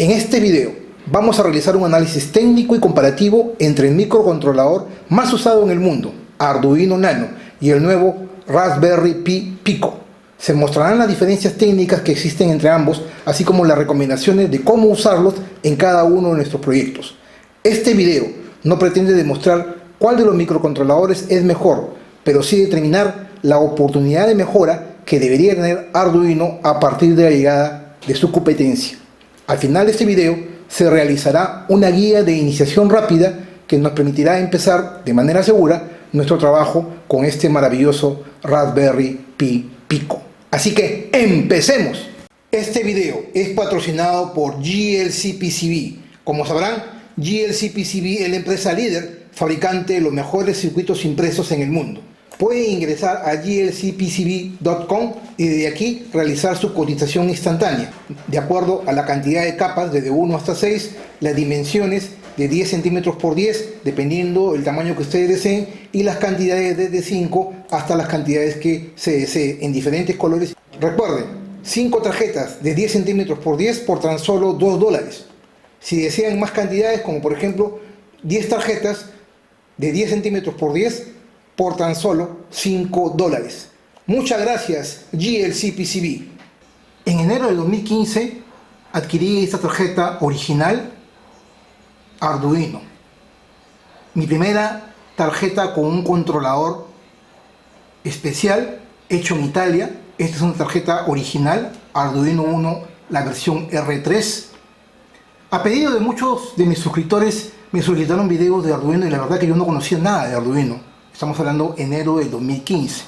En este video vamos a realizar un análisis técnico y comparativo entre el microcontrolador más usado en el mundo, Arduino Nano, y el nuevo Raspberry Pi Pico. Se mostrarán las diferencias técnicas que existen entre ambos, así como las recomendaciones de cómo usarlos en cada uno de nuestros proyectos. Este video no pretende demostrar cuál de los microcontroladores es mejor, pero sí determinar la oportunidad de mejora que debería tener Arduino a partir de la llegada de su competencia. Al final de este video se realizará una guía de iniciación rápida que nos permitirá empezar de manera segura nuestro trabajo con este maravilloso Raspberry Pi Pico. Así que ¡empecemos! Este video es patrocinado por GLC PCB. Como sabrán, GLC PCB es la empresa líder, fabricante de los mejores circuitos impresos en el mundo. Pueden ingresar a glcpcb.com y desde aquí realizar su cotización instantánea, de acuerdo a la cantidad de capas desde 1 hasta 6, las dimensiones de 10 centímetros por 10, dependiendo del tamaño que ustedes deseen, y las cantidades desde 5 hasta las cantidades que se deseen en diferentes colores. Recuerden, 5 tarjetas de 10 centímetros por 10 por tan solo $2. Si desean más cantidades, como por ejemplo 10 tarjetas de 10 centímetros por 10 por tan solo $5. Muchas gracias, GLC PCB. En enero de 2015 adquirí esta tarjeta original Arduino. Mi primera tarjeta con un controlador especial hecho en Italia. Esta es una tarjeta original Arduino Uno, la versión R3. A pedido de muchos de mis suscriptores me solicitaron videos de Arduino y la verdad que yo no conocía nada de Arduino. Estamos hablando de enero de 2015.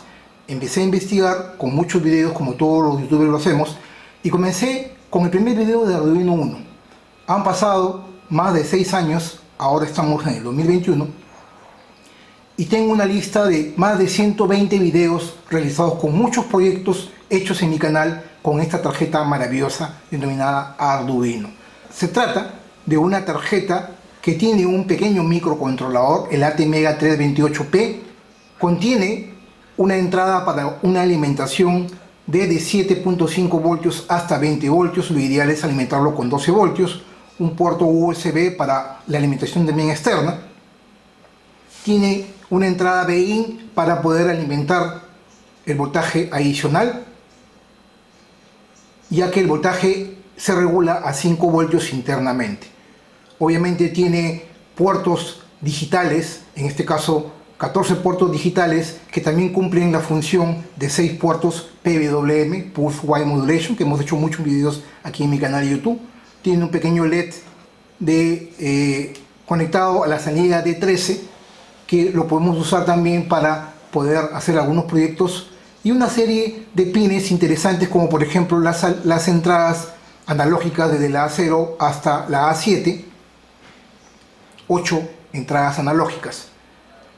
Empecé a investigar con muchos videos, como todos los youtubers lo hacemos, y comencé con el primer video de Arduino Uno. Han pasado más de 6 años, ahora estamos en el 2021, y tengo una lista de más de 120 videos realizados con muchos proyectos hechos en mi canal con esta tarjeta maravillosa denominada Arduino. Se trata de una tarjeta que tiene un pequeño microcontrolador, el ATmega 328P, contiene una entrada para una alimentación de 7.5 voltios hasta 20 voltios, lo ideal es alimentarlo con 12 voltios, un puerto USB para la alimentación también externa, tiene una entrada BIN para poder alimentar el voltaje adicional, ya que el voltaje se regula a 5 voltios internamente. Obviamente tiene puertos digitales, en este caso 14 puertos digitales que también cumplen la función de 6 puertos PWM, Pulse Wide Modulation, que hemos hecho muchos videos aquí en mi canal de YouTube. Tiene un pequeño LED conectado a la salida D13 que lo podemos usar también para poder hacer algunos proyectos, y una serie de pines interesantes como por ejemplo las entradas analógicas desde la A0 hasta la A7, 8 entradas analógicas.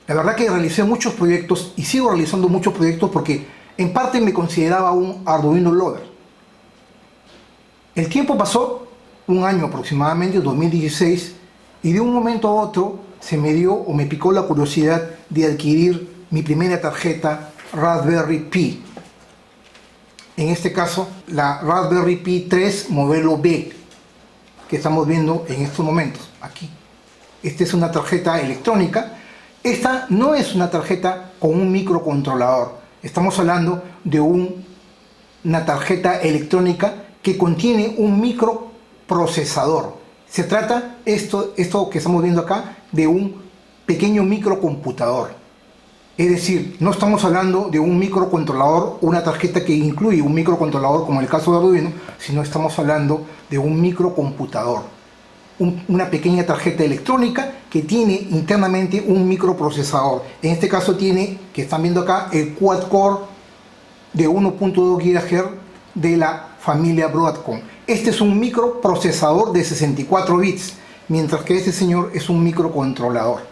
La verdad que realicé muchos proyectos y sigo realizando muchos proyectos porque en parte me consideraba un Arduino lover. El tiempo pasó, un año aproximadamente, 2016, y de un momento a otro se me dio o me picó la curiosidad de adquirir mi primera tarjeta Raspberry Pi. En este caso, la Raspberry Pi 3 modelo B, que estamos viendo en estos momentos, aquí. Esta es una tarjeta electrónica. Esta no es una tarjeta con un microcontrolador. Estamos hablando de una tarjeta electrónica que contiene un microprocesador. Se trata, esto que estamos viendo acá, de un pequeño microcomputador. Es decir, no estamos hablando de un microcontrolador, una tarjeta que incluye un microcontrolador como el caso de Arduino, sino estamos hablando de un microcomputador. Una pequeña tarjeta electrónica que tiene internamente un microprocesador. En este caso tiene, que están viendo acá, el quad-core de 1.2 GHz de la familia Broadcom. Este es un microprocesador de 64 bits, mientras que este señor es un microcontrolador.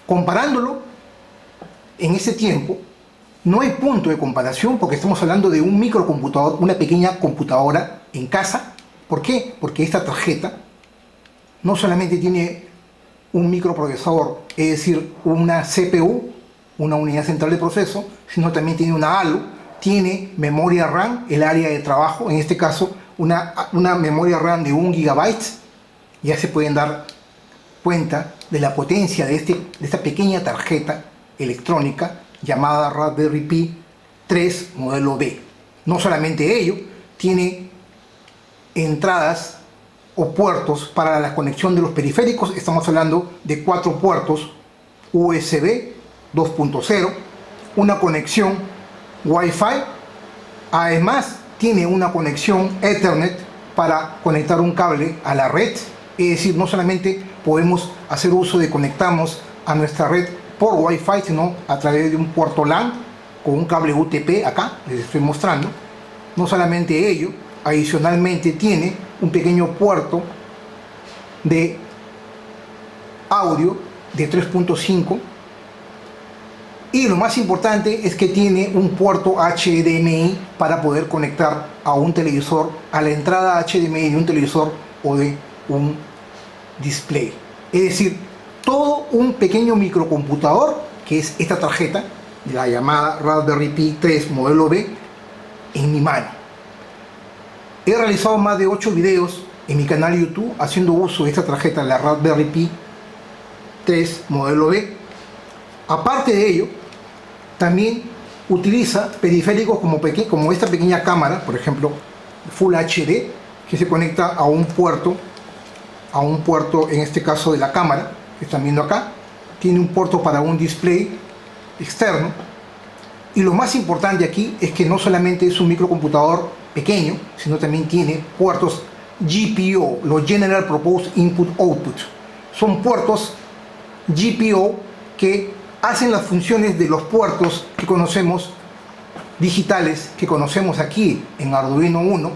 Comparándolo en ese tiempo, no hay punto de comparación porque estamos hablando de un microcomputador, una pequeña computadora en casa. ¿Por qué? Porque esta tarjeta no solamente tiene un microprocesador, es decir, una CPU, una unidad central de proceso, sino también tiene una ALU, tiene memoria RAM, el área de trabajo, en este caso una memoria RAM de 1 GB, ya se pueden dar cuenta de la potencia de esta pequeña tarjeta electrónica llamada Raspberry Pi 3 modelo B. No solamente ello, tiene entradas o puertos para la conexión de los periféricos. Estamos hablando de 4 puertos USB 2.0, una conexión Wi-Fi. Además tiene una conexión Ethernet para conectar un cable a la red. Es decir, no solamente podemos hacer uso de conectarnos a nuestra red por Wi-Fi, sino a través de un puerto LAN con un cable UTP. Acá les estoy mostrando. No solamente ello, adicionalmente tiene un pequeño puerto de audio de 3.5, y lo más importante es que tiene un puerto HDMI para poder conectar a un televisor, a la entrada HDMI de un televisor o de un display. Es decir, todo un pequeño microcomputador, que es esta tarjeta, la llamada Raspberry Pi 3 modelo B, en mi mano. He realizado más de 8 videos en mi canal YouTube haciendo uso de esta tarjeta, la Raspberry Pi 3 modelo B. Aparte de ello, también utiliza periféricos como esta pequeña cámara, por ejemplo Full HD, que se conecta a un puerto, en este caso de la cámara que están viendo acá. Tiene un puerto para un display externo, y lo más importante aquí es que no solamente es un microcomputador pequeño, sino también tiene puertos GPO, los General Purpose Input Output. Son puertos GPO que hacen las funciones de los puertos que conocemos, digitales, que conocemos aquí en Arduino Uno,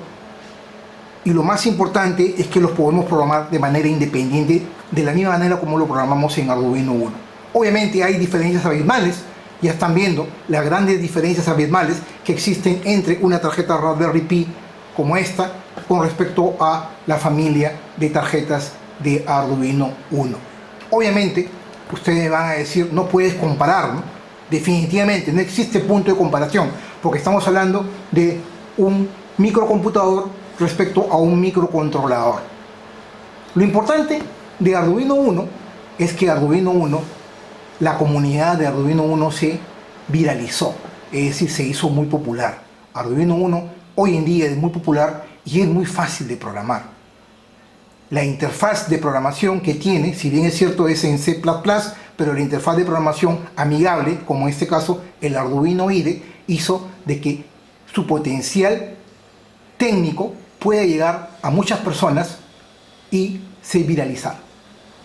y lo más importante es que los podemos programar de manera independiente, de la misma manera como lo programamos en Arduino Uno. Obviamente hay diferencias abismales. Ya están viendo las grandes diferencias abismales que existen entre una tarjeta Raspberry Pi como esta con respecto a la familia de tarjetas de Arduino Uno. Obviamente ustedes van a decir, no puedes comparar, ¿no? Definitivamente no existe punto de comparación, porque estamos hablando de un microcomputador respecto a un microcontrolador. Lo importante de Arduino Uno es que Arduino Uno, la comunidad de Arduino Uno se viralizó, es decir, se hizo muy popular. Arduino Uno hoy en día es muy popular y es muy fácil de programar. La interfaz de programación que tiene, si bien es cierto es en C++, pero la interfaz de programación amigable, como en este caso el Arduino IDE, hizo de que su potencial técnico pueda llegar a muchas personas y se viralizar.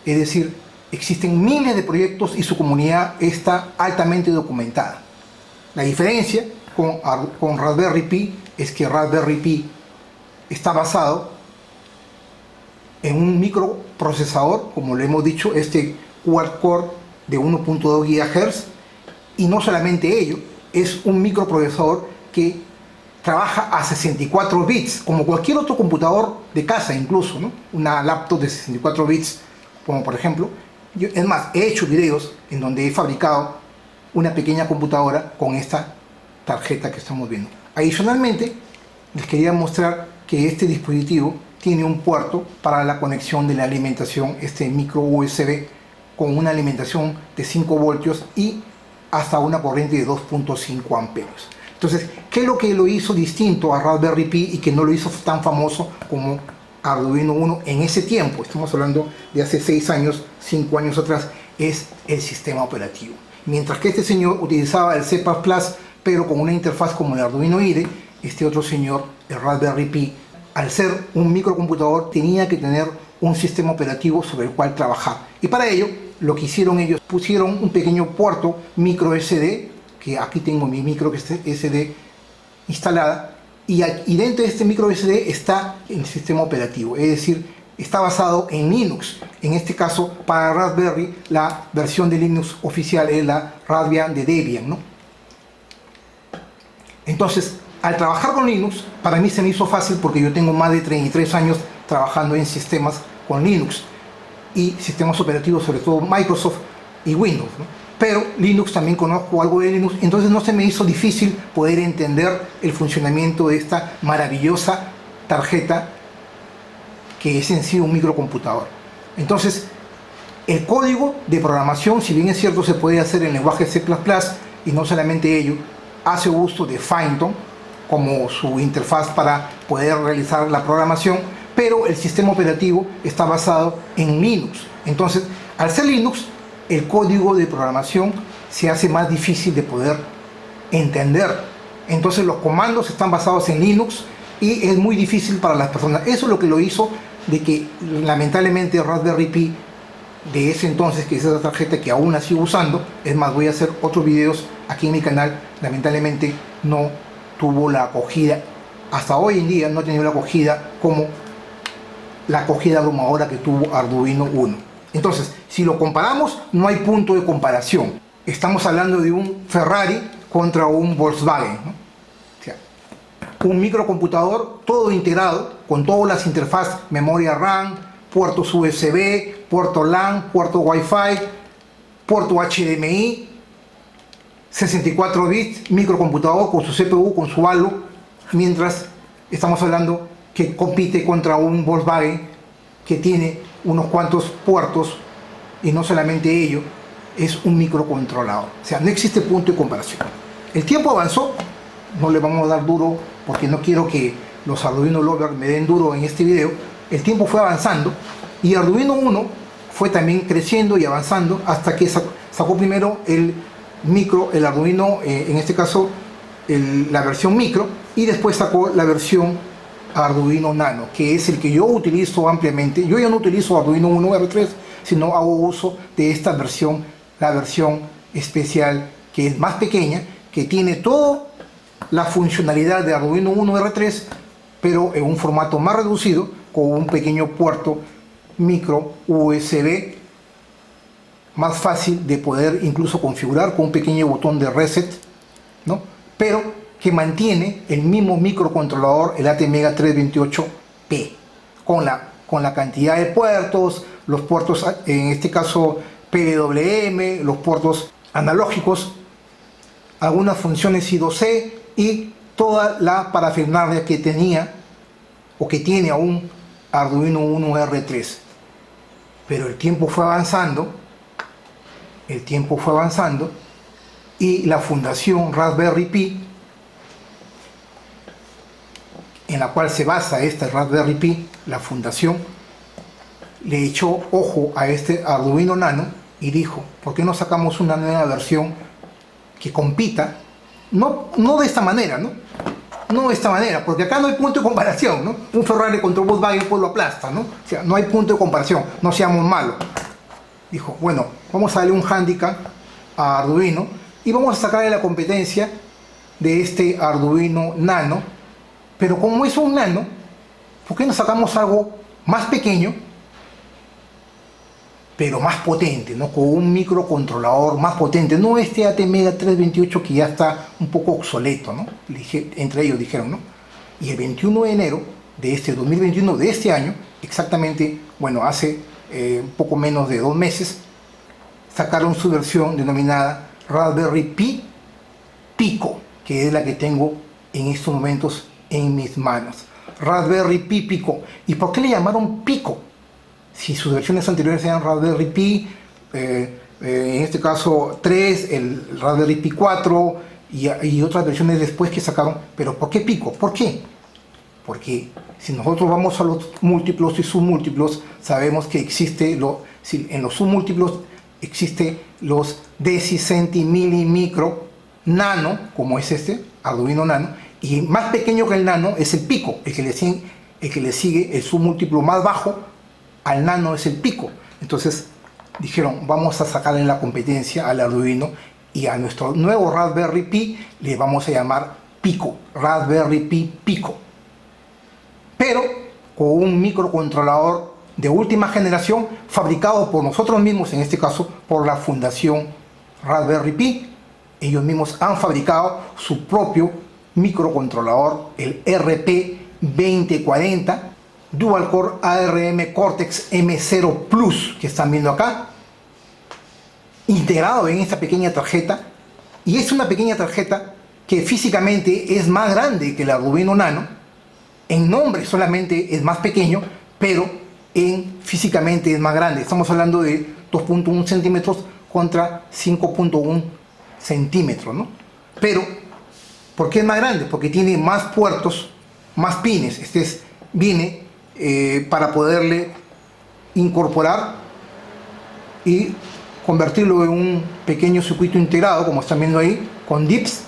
Es decir, existen miles de proyectos y su comunidad está altamente documentada. La diferencia con Raspberry Pi es que Raspberry Pi está basado en un microprocesador, como le hemos dicho, este quad-core de 1.2 GHz, y no solamente ello, es un microprocesador que trabaja a 64 bits, como cualquier otro computador de casa incluso, ¿no? Una laptop de 64 bits, como por ejemplo. Es más, he hecho videos en donde he fabricado una pequeña computadora con esta tarjeta que estamos viendo. Adicionalmente, les quería mostrar que este dispositivo tiene un puerto para la conexión de la alimentación, este micro USB, con una alimentación de 5 voltios y hasta una corriente de 2.5 amperios. Entonces, ¿qué es lo que lo hizo distinto a Raspberry Pi y que no lo hizo tan famoso como Arduino Uno en ese tiempo? Estamos hablando de hace 6 años, 5 años atrás. Es el sistema operativo. Mientras que este señor utilizaba el C++, pero con una interfaz como el Arduino IDE, este otro señor, el Raspberry Pi, al ser un microcomputador, tenía que tener un sistema operativo sobre el cual trabajar. Y para ello, lo que hicieron ellos, pusieron un pequeño puerto micro SD, que aquí tengo mi micro SD instalada, y dentro de este micro SD está el sistema operativo, es decir, está basado en Linux. En este caso, para Raspberry, la versión de Linux oficial es la Radebian de Debian, ¿no? Entonces, al trabajar con Linux, para mí se me hizo fácil porque yo tengo más de 33 años trabajando en sistemas con Linux y sistemas operativos, sobre todo Microsoft y Windows, ¿no? Pero Linux también conozco algo de Linux, entonces no se me hizo difícil poder entender el funcionamiento de esta maravillosa tarjeta que es en sí un microcomputador. Entonces, el código de programación, si bien es cierto se puede hacer en lenguaje C++, y no solamente ello, hace uso de Python como su interfaz para poder realizar la programación, pero el sistema operativo está basado en Linux. Entonces, al ser Linux, el código de programación se hace más difícil de poder entender. Entonces, los comandos están basados en Linux y es muy difícil para las personas. Eso es lo que lo hizo de que, lamentablemente, Raspberry Pi de ese entonces, que es esa tarjeta que aún la sigo usando, es más, voy a hacer otros videos aquí en mi canal, lamentablemente no tuvo la acogida, hasta hoy en día no ha tenido la acogida como la acogida abrumadora que tuvo Arduino Uno. Entonces, si lo comparamos, no hay punto de comparación. Estamos hablando de un Ferrari contra un Volkswagen, ¿no? O sea, un microcomputador todo integrado, con todas las interfaces, memoria RAM, puertos USB, puerto LAN, puerto Wi-Fi, puerto HDMI, 64 bits, microcomputador con su CPU, con su halo, mientras estamos hablando que compite contra un Volkswagen que tiene unos cuantos puertos, y no solamente ello, es un microcontrolador. O sea, no existe punto de comparación. El tiempo avanzó, no le vamos a dar duro porque no quiero que los Arduino lovers me den duro en este video. El tiempo fue avanzando y Arduino Uno fue también creciendo y avanzando hasta que sacó primero el Arduino, en este caso la versión micro, y después sacó la versión Arduino Nano, que es el que yo utilizo ampliamente. Yo ya no utilizo Arduino Uno R3, sino hago uso de esta versión, la versión especial, que es más pequeña, que tiene toda la funcionalidad de Arduino Uno R3, pero en un formato más reducido, con un pequeño puerto micro USB, más fácil de poder incluso configurar con un pequeño botón de reset, ¿no? Pero que mantiene el mismo microcontrolador, el ATmega 328P, con la cantidad de puertos, los puertos, en este caso PWM, los puertos analógicos, algunas funciones I2C y toda la parafernalia que tenía o que tiene aún Arduino Uno R3. Pero el tiempo fue avanzando y la fundación Raspberry Pi, en la cual se basa esta Raspberry Pi, la fundación, le echó ojo a este Arduino Nano y dijo, ¿por qué no sacamos una nueva versión que compita? No de esta manera, ¿no? No de esta manera, porque acá no hay punto de comparación, ¿no? Un Ferrari contra un Volkswagen pues lo aplasta, ¿no? O sea, no hay punto de comparación, no seamos malos. Dijo, bueno, vamos a darle un handicap a Arduino y vamos a sacarle la competencia de este Arduino Nano, pero como es un Nano, ¿por qué no sacamos algo más pequeño, pero más potente, ¿no? Con un microcontrolador más potente, no este ATmega 328 que ya está un poco obsoleto, ¿no? Entre ellos dijeron, ¿no? Y el 21 de enero de este 2021, de este año, exactamente, bueno, hace un poco menos de 2 meses, sacaron su versión denominada Raspberry Pi Pico, que es la que tengo en estos momentos en mis manos. Raspberry Pi Pico. ¿Y por qué le llamaron Pico? Si sus versiones anteriores eran Raspberry Pi, en este caso 3, el Raspberry Pi 4 y otras versiones después que sacaron. Pero ¿por qué Pico? ¿Por qué? Porque si nosotros vamos a los múltiplos y submúltiplos, sabemos que existe, en los submúltiplos existe los deci, centi, mili, micro, nano, como es este, Arduino Nano, y más pequeño que el nano es el pico, el que le sigue, el submúltiplo más bajo al nano es el pico. Entonces dijeron, vamos a sacarle la competencia al Arduino y a nuestro nuevo Raspberry Pi le vamos a llamar Pico, Raspberry Pi Pico, pero con un microcontrolador de última generación fabricado por nosotros mismos, en este caso por la fundación Raspberry Pi. Ellos mismos han fabricado su propio microcontrolador, el RP2040 Dual Core ARM Cortex M0 Plus, que están viendo acá, integrado en esta pequeña tarjeta. Y es una pequeña tarjeta que físicamente es más grande que el Arduino Nano En nombre solamente es más pequeño, pero físicamente es más grande. Estamos hablando de 2.1 centímetros contra 5.1 centímetros, ¿no? Pero, ¿por qué es más grande? Porque tiene más puertos, más pines. Viene para poderle incorporar y convertirlo en un pequeño circuito integrado, como están viendo ahí, con DIPS,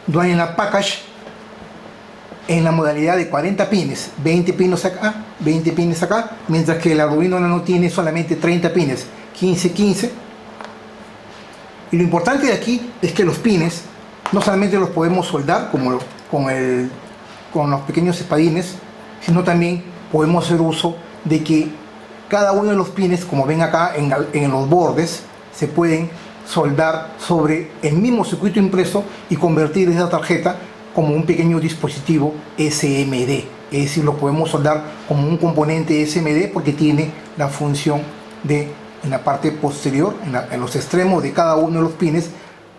Dual in a Package, en la modalidad de 40 pines, 20 pines acá, 20 pines acá, mientras que el Arduino Nano tiene solamente 30 pines, 15, 15. Y lo importante de aquí es que los pines no solamente los podemos soldar como con los pequeños espadines, sino también podemos hacer uso de que cada uno de los pines, como ven acá en los bordes, se pueden soldar sobre el mismo circuito impreso y convertir esa tarjeta como un pequeño dispositivo SMD. Es decir, lo podemos soldar como un componente SMD porque tiene la función de, en la parte posterior, en los extremos de cada uno de los pines,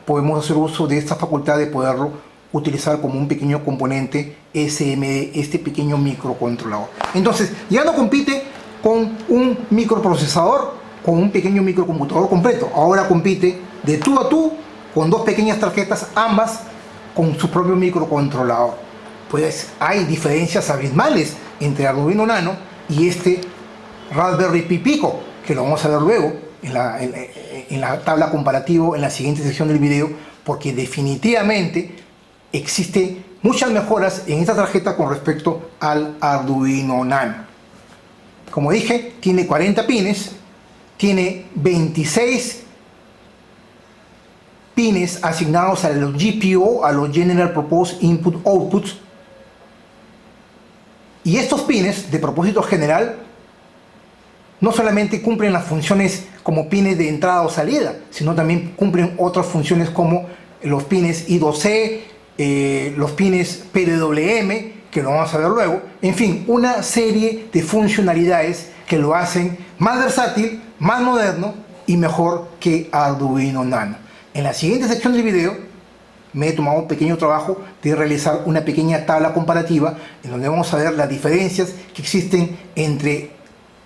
podemos hacer uso de esta facultad de poderlo utilizar como un pequeño componente SMD, este pequeño microcontrolador. Entonces, ya no compite con un microprocesador, con un pequeño microcomputador completo. Ahora compite de tú a tú con dos pequeñas tarjetas, ambas con su propio microcontrolador. Pues hay diferencias abismales entre Arduino Nano y este Raspberry Pi Pico, que lo vamos a ver luego en la tabla comparativa en la siguiente sección del video, porque definitivamente existen muchas mejoras en esta tarjeta con respecto al Arduino Nano. Como dije, tiene 40 pines, tiene 26 pines asignados a los GPO, a los General Purpose Input Outputs, y estos pines de propósito general no solamente cumplen las funciones como pines de entrada o salida, sino también cumplen otras funciones como los pines I2C, los pines PWM, que lo vamos a ver luego. En fin, una serie de funcionalidades que lo hacen más versátil, más moderno y mejor que Arduino Nano. En la siguiente sección del video me he tomado un pequeño trabajo de realizar una pequeña tabla comparativa en donde vamos a ver las diferencias que existen entre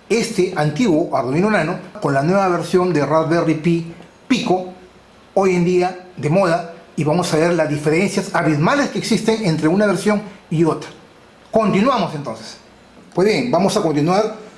este antiguo Arduino Nano con la nueva versión de Raspberry Pi Pico, hoy en día de moda, y vamos a ver las diferencias abismales que existen entre una versión y otra. Continuamos entonces. Pues bien, vamos a continuar.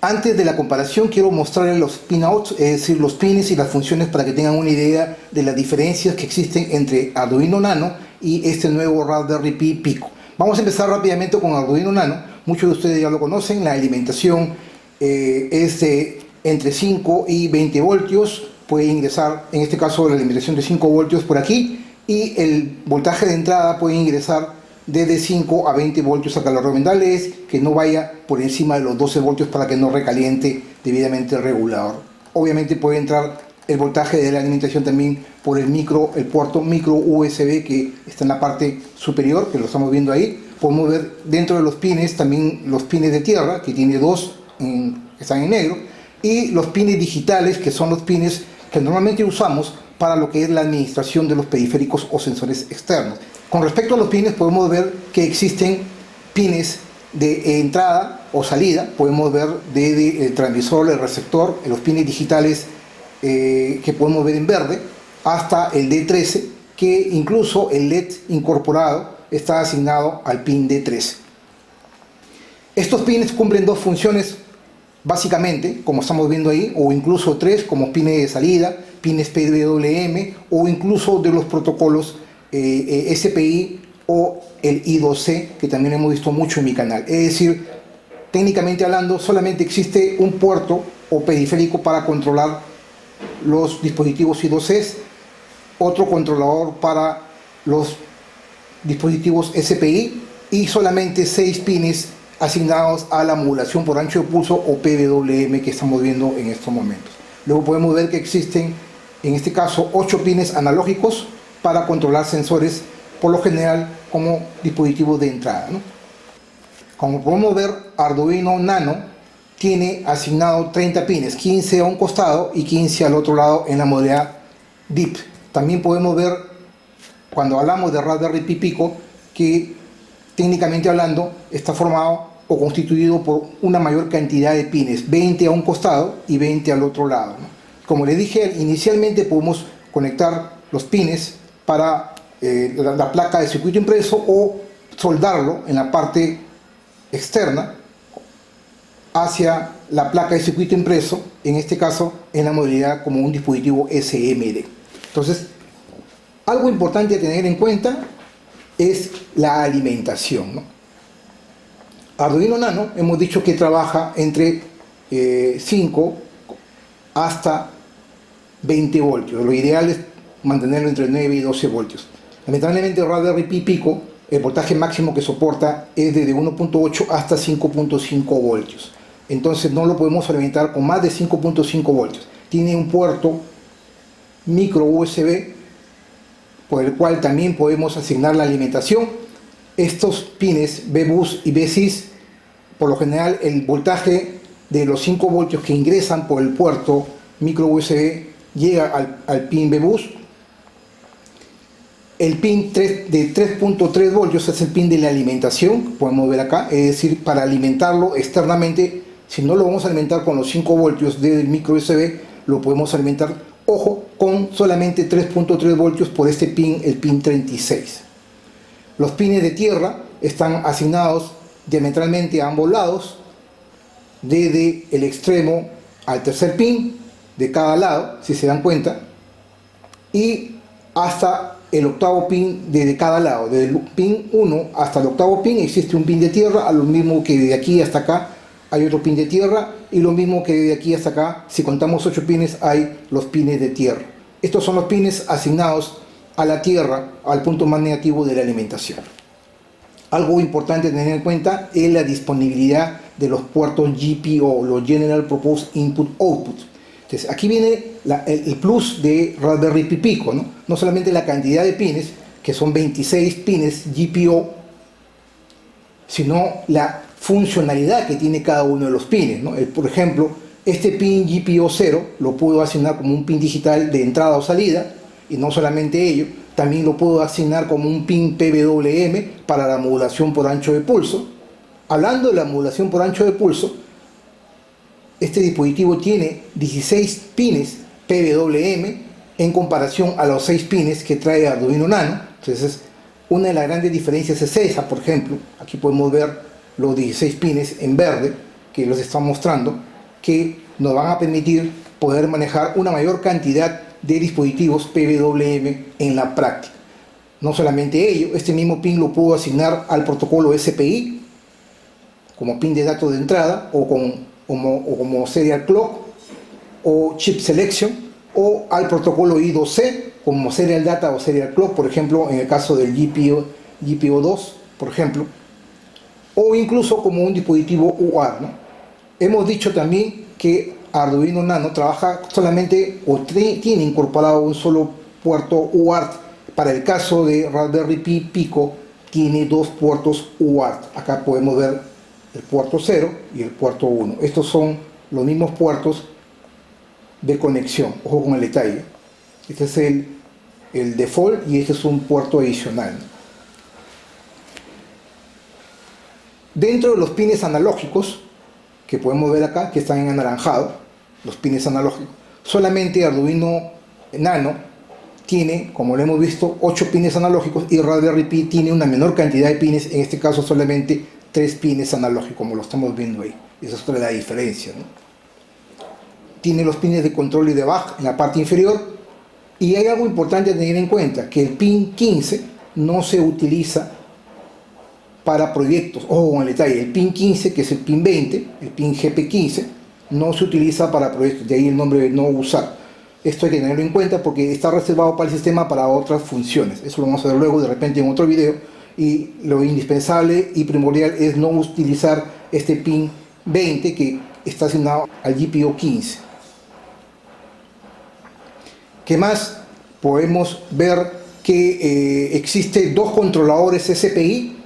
Antes de la comparación quiero mostrarles los pinouts, es decir, los pines y las funciones para que tengan una idea de las diferencias que existen entre Arduino Nano y este nuevo Raspberry Pi Pico. Vamos a empezar rápidamente con Arduino Nano. Muchos de ustedes ya lo conocen. La alimentación es de entre 5 y 20 voltios. Puede ingresar, en este caso, la alimentación de 5 voltios por aquí, y el voltaje de entrada puede ingresar desde 5 a 20 voltios. Acá lo recomendable es que no vaya por encima de los 12 voltios para que no recaliente debidamente el regulador. Obviamente puede entrar el voltaje de la alimentación también por el puerto micro USB que está en la parte superior, que lo estamos viendo ahí. Podemos ver dentro de los pines también los pines de tierra, que tiene dos que están en negro, y los pines digitales, que son los pines que normalmente usamos para lo que es la administración de los periféricos o sensores externos. Con respecto a los pines, podemos ver que existen pines de entrada o salida. Podemos ver desde el transmisor, el receptor, los pines digitales que podemos ver en verde, hasta el D13, que incluso el LED incorporado está asignado al pin D13. Estos pines cumplen dos funciones básicamente, como estamos viendo ahí, o incluso tres, como pines de salida, pines PWM, o incluso de los protocolos SPI o el I2C, que también hemos visto mucho en mi canal. Es decir, técnicamente hablando, solamente existe un puerto o periférico para controlar los dispositivos I2C, otro controlador para los dispositivos SPI, y solamente 6 pines asignados a la modulación por ancho de pulso o PWM que estamos viendo en estos momentos. Luego podemos ver que existen, en este caso, 8 pines analógicos para controlar sensores, por lo general como dispositivos de entrada, ¿no? Como podemos ver, Arduino Nano tiene asignado 30 pines, 15 a un costado y 15 al otro lado en la modalidad DIP. También podemos ver, cuando hablamos de Raspberry Pi Pico, que técnicamente hablando, está formado o constituido por una mayor cantidad de pines, 20 a un costado y 20 al otro lado, ¿no? Como les dije, inicialmente podemos conectar los pines para la placa de circuito impreso o soldarlo en la parte externa hacia la placa de circuito impreso, en este caso en la modalidad como un dispositivo SMD. Entonces, algo importante a tener en cuenta es la alimentación, ¿no? Arduino Nano hemos dicho que trabaja entre 5 hasta 20 voltios. Lo ideal es mantenerlo entre 9 y 12 voltios. Lamentablemente Raspberry Pi Pico, el voltaje máximo que soporta es desde 1.8 hasta 5.5 voltios. Entonces no lo podemos alimentar con más de 5.5 voltios. Tiene un puerto micro USB por el cual también podemos asignar la alimentación. Estos pines B-Bus y B-Sys, por lo general el voltaje de los 5 voltios que ingresan por el puerto micro USB llega al pin B-Bus. El pin de 3.3 voltios es el pin de la alimentación, podemos ver acá, es decir, para alimentarlo externamente, si no lo vamos a alimentar con los 5 voltios del micro USB, lo podemos alimentar, ojo, con solamente 3.3 voltios por este pin, el pin 36. Los pines de tierra están asignados diametralmente a ambos lados, desde el extremo al tercer pin de cada lado, si se dan cuenta, y hasta el octavo pin de cada lado. Desde el pin 1 hasta el octavo pin existe un pin de tierra, a lo mismo que de aquí hasta acá hay otro pin de tierra, y lo mismo que de aquí hasta acá, si contamos 8 pines, hay los pines de tierra. Estos son los pines asignados a la tierra, al punto más negativo de la alimentación. Algo importante tener en cuenta es la disponibilidad de los puertos GPO, los General Purpose Input Output. Entonces, aquí viene el plus de Raspberry Pi Pico, ¿no? No solamente la cantidad de pines, que son 26 pines GPO, sino la funcionalidad que tiene cada uno de los pines, ¿no? Por ejemplo, este pin GPO 0 lo puedo asignar como un pin digital de entrada o salida, y no solamente ello, también lo puedo asignar como un pin PWM para la modulación por ancho de pulso. Hablando de la modulación por ancho de pulso, este dispositivo tiene 16 pines PWM en comparación a los 6 pines que trae Arduino Nano. Entonces, una de las grandes diferencias es esa. Por ejemplo, aquí podemos ver los 16 pines en verde que los están mostrando, que nos van a permitir poder manejar una mayor cantidad de dispositivos PWM en la práctica. No solamente ello, este mismo pin lo puedo asignar al protocolo SPI como pin de datos de entrada, o como serial clock o chip selection, o al protocolo I2C como serial data o serial clock, por ejemplo en el caso del GPO2, por ejemplo, o incluso como un dispositivo UART, ¿no? Hemos dicho también que Arduino Nano trabaja solamente o tiene incorporado un solo puerto UART. Para el caso de Raspberry Pi Pico tiene 2 puertos UART. Acá podemos ver el puerto 0 y el puerto 1. Estos son los mismos puertos de conexión. Ojo con el detalle. Este es el default y este es un puerto adicional. Dentro de los pines analógicos, que podemos ver acá, que están en anaranjado, los pines analógicos, solamente Arduino Nano tiene, como lo hemos visto, 8 pines analógicos, y Raspberry Pi tiene una menor cantidad de pines, en este caso solamente 3 pines analógicos, como lo estamos viendo ahí. Esa es otra de la diferencia, ¿no? Tiene los pines de control y debug en la parte inferior, y hay algo importante a tener en cuenta, que el pin 15 no se utiliza para proyectos. Ojo con el detalle, el pin 15, que es el pin 20, el pin GP15, no se utiliza para proyectos, de ahí el nombre de no usar. Esto hay que tenerlo en cuenta porque está reservado para el sistema para otras funciones. Eso lo vamos a ver luego de repente en otro video, y lo indispensable y primordial es no utilizar este pin 20 que está asignado al GPO 15. ¿Qué más? Podemos ver que existe 2 controladores SPI,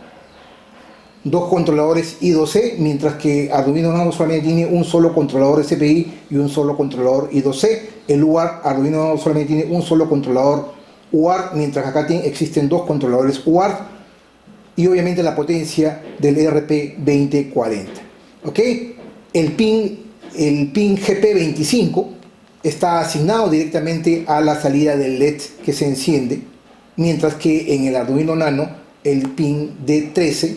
2 controladores I2C, mientras que Arduino Nano solamente tiene un solo controlador SPI y un solo controlador I2C. El UART, Arduino Nano solamente tiene un solo controlador UART, mientras que acá existen 2 controladores UART. y obviamente la potencia del RP2040. ¿Ok? El pin GP25 está asignado directamente a la salida del LED que se enciende, mientras que en el Arduino Nano el pin D13,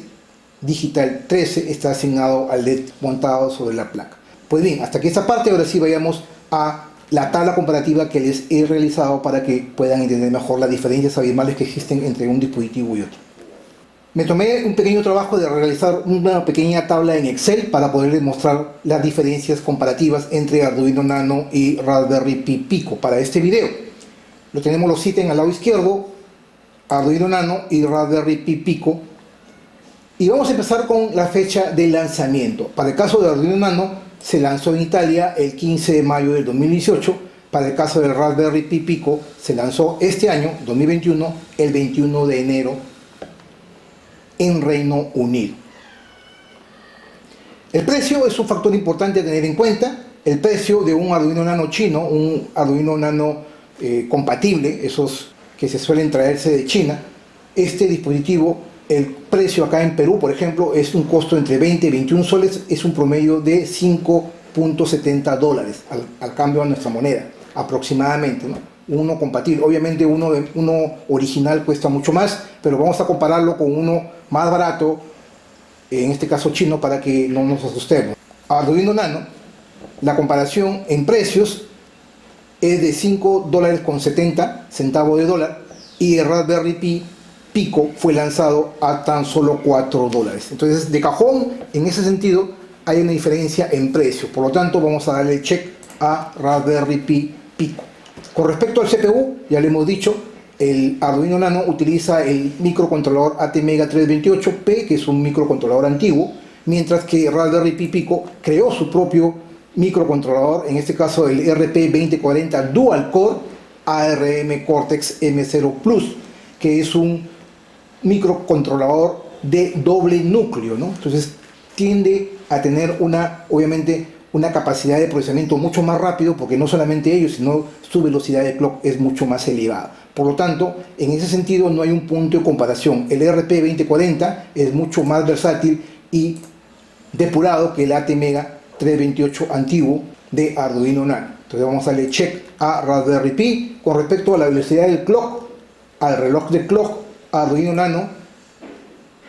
digital 13, está asignado al LED montado sobre la placa. Pues bien, hasta aquí esta parte, ahora sí vayamos a la tabla comparativa que les he realizado para que puedan entender mejor las diferencias abismales que existen entre un dispositivo y otro. Me tomé un pequeño trabajo de realizar una pequeña tabla en Excel para poder mostrar las diferencias comparativas entre Arduino Nano y Raspberry Pi Pico para este video. Lo tenemos los ítems al lado izquierdo, Arduino Nano y Raspberry Pi Pico. Y vamos a empezar con la fecha de lanzamiento. Para el caso de Arduino Nano, se lanzó en Italia el 15 de mayo del 2018. Para el caso del Raspberry Pi Pico, se lanzó este año, 2021, el 21 de enero en Reino Unido. El precio es un factor importante a tener en cuenta. El precio de un Arduino Nano chino, un Arduino Nano compatible, esos que se suelen traerse de China, este dispositivo, el precio acá en Perú, por ejemplo, es un costo entre 20 y 21 soles, es un promedio de 5.70 dólares al cambio a nuestra moneda, aproximadamente, ¿no? Uno compatible, obviamente uno original cuesta mucho más, pero vamos a compararlo con uno más barato, en este caso chino, para que no nos asustemos. Arduino Nano, la comparación en precios es de 5 dólares con 70 centavos de dólar, y el Raspberry Pi Pico fue lanzado a tan solo 4 dólares. Entonces, de cajón, en ese sentido, hay una diferencia en precio. Por lo tanto, vamos a darle check a Raspberry Pi Pico. Con respecto al CPU, ya le hemos dicho, el Arduino Nano utiliza el microcontrolador ATmega 328P, que es un microcontrolador antiguo, mientras que Raspberry Pi Pico creó su propio microcontrolador, en este caso el RP2040 Dual Core ARM Cortex M0 Plus, que es un microcontrolador de doble núcleo, ¿no? Entonces tiende a tener obviamente una capacidad de procesamiento mucho más rápido, porque no solamente ellos, sino su velocidad de clock es mucho más elevada. Por lo tanto, en ese sentido no hay un punto de comparación. El RP2040 es mucho más versátil y depurado que el ATmega 328 antiguo de Arduino Nano. Entonces vamos a darle check a Raspberry Pi. Con respecto a la velocidad del clock, al reloj de clock, Arduino Nano,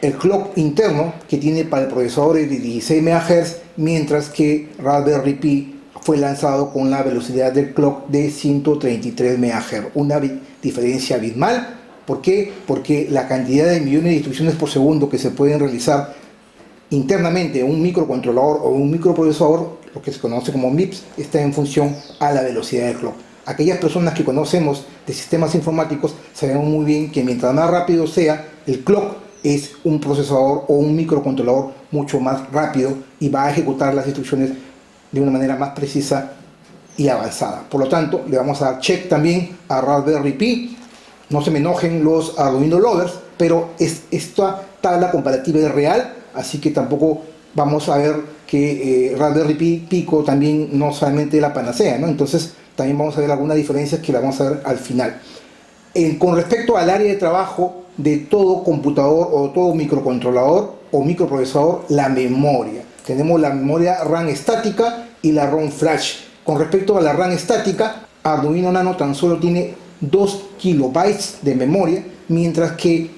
el clock interno que tiene para el procesador es de 16 MHz, mientras que Raspberry Pi fue lanzado con la velocidad del clock de 133 MHz. Una diferencia abismal. ¿Por qué? Porque la cantidad de millones de instrucciones por segundo que se pueden realizar internamente en un microcontrolador o un microprocesador, lo que se conoce como MIPS, está en función a la velocidad del clock. Aquellas personas que conocemos de sistemas informáticos sabemos muy bien que mientras más rápido sea el clock, es un procesador o un microcontrolador mucho más rápido y va a ejecutar las instrucciones de una manera más precisa y avanzada. Por lo tanto, le vamos a dar check también a Raspberry Pi. No se me enojen los Arduino lovers, pero esta tabla comparativa es real, así que tampoco vamos a ver que Raspberry Pi Pico también no solamente la panacea, ¿no? Entonces también vamos a ver algunas diferencias que la vamos a ver al final. Con respecto al área de trabajo de todo computador o todo microcontrolador o microprocesador, la memoria. Tenemos la memoria RAM estática y la ROM flash. Con respecto a la RAM estática, Arduino Nano tan solo tiene 2 kilobytes de memoria, mientras que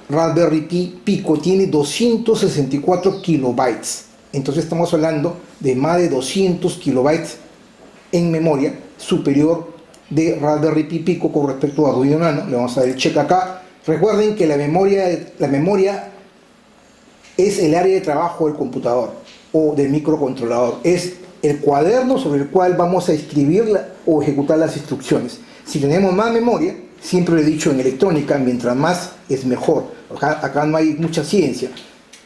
Raspberry Pi Pico tiene 264 kilobytes. Entonces estamos hablando de más de 200 kilobytes en memoria, superior de Raspberry Pi Pico con respecto a Arduino Nano. Le vamos a dar el check acá. Recuerden que la memoria es el área de trabajo del computador o del microcontrolador. Es el cuaderno sobre el cual vamos a escribir o ejecutar las instrucciones. Si tenemos más memoria, siempre lo he dicho en electrónica, mientras más es mejor. Acá no hay mucha ciencia.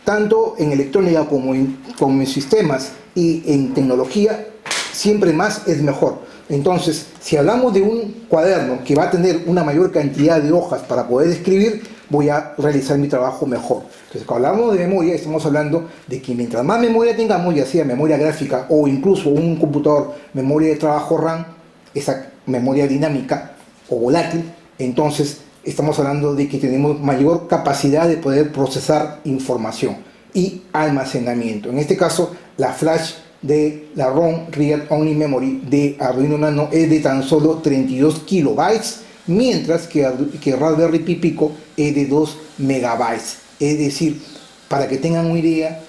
Tanto en electrónica como en sistemas y en tecnología, siempre más es mejor. Entonces, si hablamos de un cuaderno que va a tener una mayor cantidad de hojas para poder escribir, voy a realizar mi trabajo mejor. Entonces, cuando hablamos de memoria, estamos hablando de que mientras más memoria tengamos, ya sea memoria gráfica o incluso un computador, memoria de trabajo RAM, esa memoria dinámica o volátil, entonces estamos hablando de que tenemos mayor capacidad de poder procesar información y almacenamiento. En este caso, la flash de la ROM, Read Only Memory, de Arduino Nano es de tan solo 32 kilobytes, mientras que Raspberry Pi Pico es de 2 megabytes. Es decir, para que tengan una idea,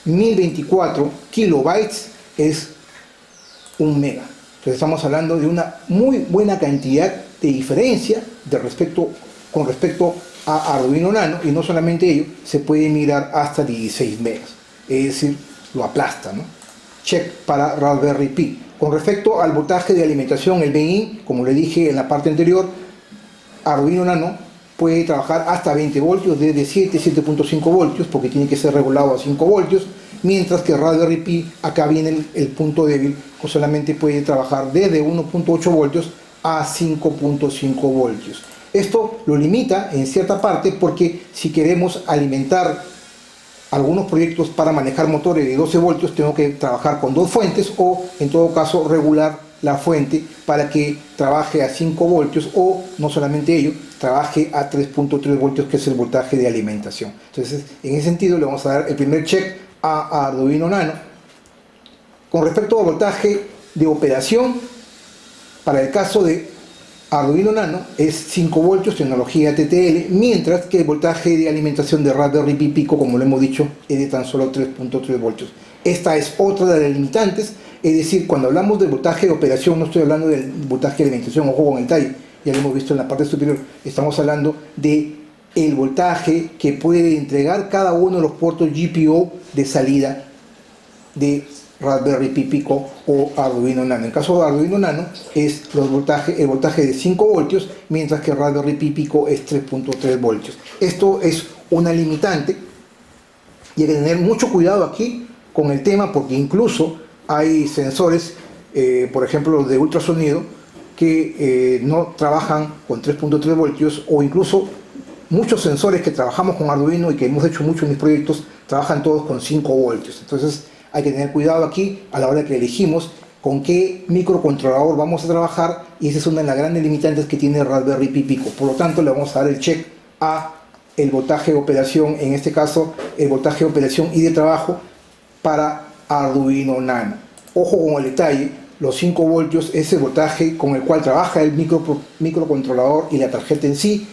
1024 kilobytes es 1 mega. Entonces estamos hablando de una muy buena cantidad de diferencia con respecto a Arduino Nano, y no solamente ello, se puede migrar hasta 16 megas, es decir, lo aplasta, ¿no? Check para Raspberry Pi. Con respecto al voltaje de alimentación, el bin, como le dije en la parte anterior, Arduino Nano puede trabajar hasta 20 voltios, desde 7.5 voltios, porque tiene que ser regulado a 5 voltios, mientras que Raspberry Pi, acá viene el punto débil, que solamente puede trabajar desde 1.8 voltios a 5.5 voltios. Esto lo limita en cierta parte, porque si queremos alimentar algunos proyectos para manejar motores de 12 voltios, tengo que trabajar con dos fuentes, o en todo caso regular la fuente para que trabaje a 5 voltios, o no solamente ello, trabaje a 3.3 voltios, que es el voltaje de alimentación. Entonces, en ese sentido le vamos a dar el primer check a Arduino Nano. Con respecto al voltaje de operación, para el caso de Arduino Nano es 5 voltios, tecnología TTL, mientras que el voltaje de alimentación de Raspberry Pi Pico, como lo hemos dicho, es de tan solo 3.3 voltios. Esta es otra de las limitantes, es decir, cuando hablamos del voltaje de operación, no estoy hablando del voltaje de alimentación, ojo con el detalle, ya lo hemos visto en la parte superior, estamos hablando de el voltaje que puede entregar cada uno de los puertos GPIO de salida de Raspberry Pi Pico o Arduino Nano. En el caso de Arduino Nano es el voltaje de 5 voltios, mientras que Raspberry Pi Pico es 3.3 voltios. Esto es una limitante y hay que tener mucho cuidado aquí con el tema, porque incluso hay sensores, por ejemplo los de ultrasonido, que no trabajan con 3.3 voltios, o incluso muchos sensores que trabajamos con Arduino y que hemos hecho mucho en mis proyectos trabajan todos con 5 voltios. Entonces hay que tener cuidado aquí a la hora que elegimos con qué microcontrolador vamos a trabajar, y esa es una de las grandes limitantes que tiene Raspberry Pi Pico. Por lo tanto, le vamos a dar el check a el voltaje de operación, en este caso el voltaje de operación y de trabajo para Arduino Nano. Ojo con el detalle, los 5 voltios es el voltaje con el cual trabaja el microcontrolador y la tarjeta en sí.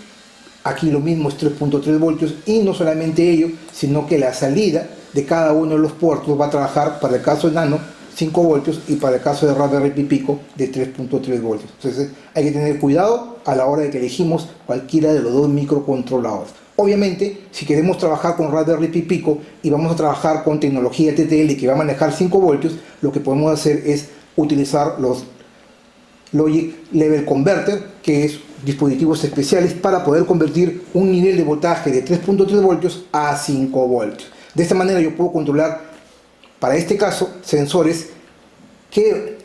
Aquí lo mismo es 3.3 voltios, y no solamente ello, sino que la salida de cada uno de los puertos va a trabajar, para el caso de Nano, 5 voltios, y para el caso de Raspberry Pi Pico de 3.3 voltios. Entonces hay que tener cuidado a la hora de que elegimos cualquiera de los dos microcontroladores. Obviamente, si queremos trabajar con Raspberry Pi Pico y vamos a trabajar con tecnología TTL que va a manejar 5 voltios, lo que podemos hacer es utilizar los Logic Level Converter, que es dispositivos especiales para poder convertir un nivel de voltaje de 3.3 voltios a 5 voltios. De esta manera yo puedo controlar, para este caso, sensores que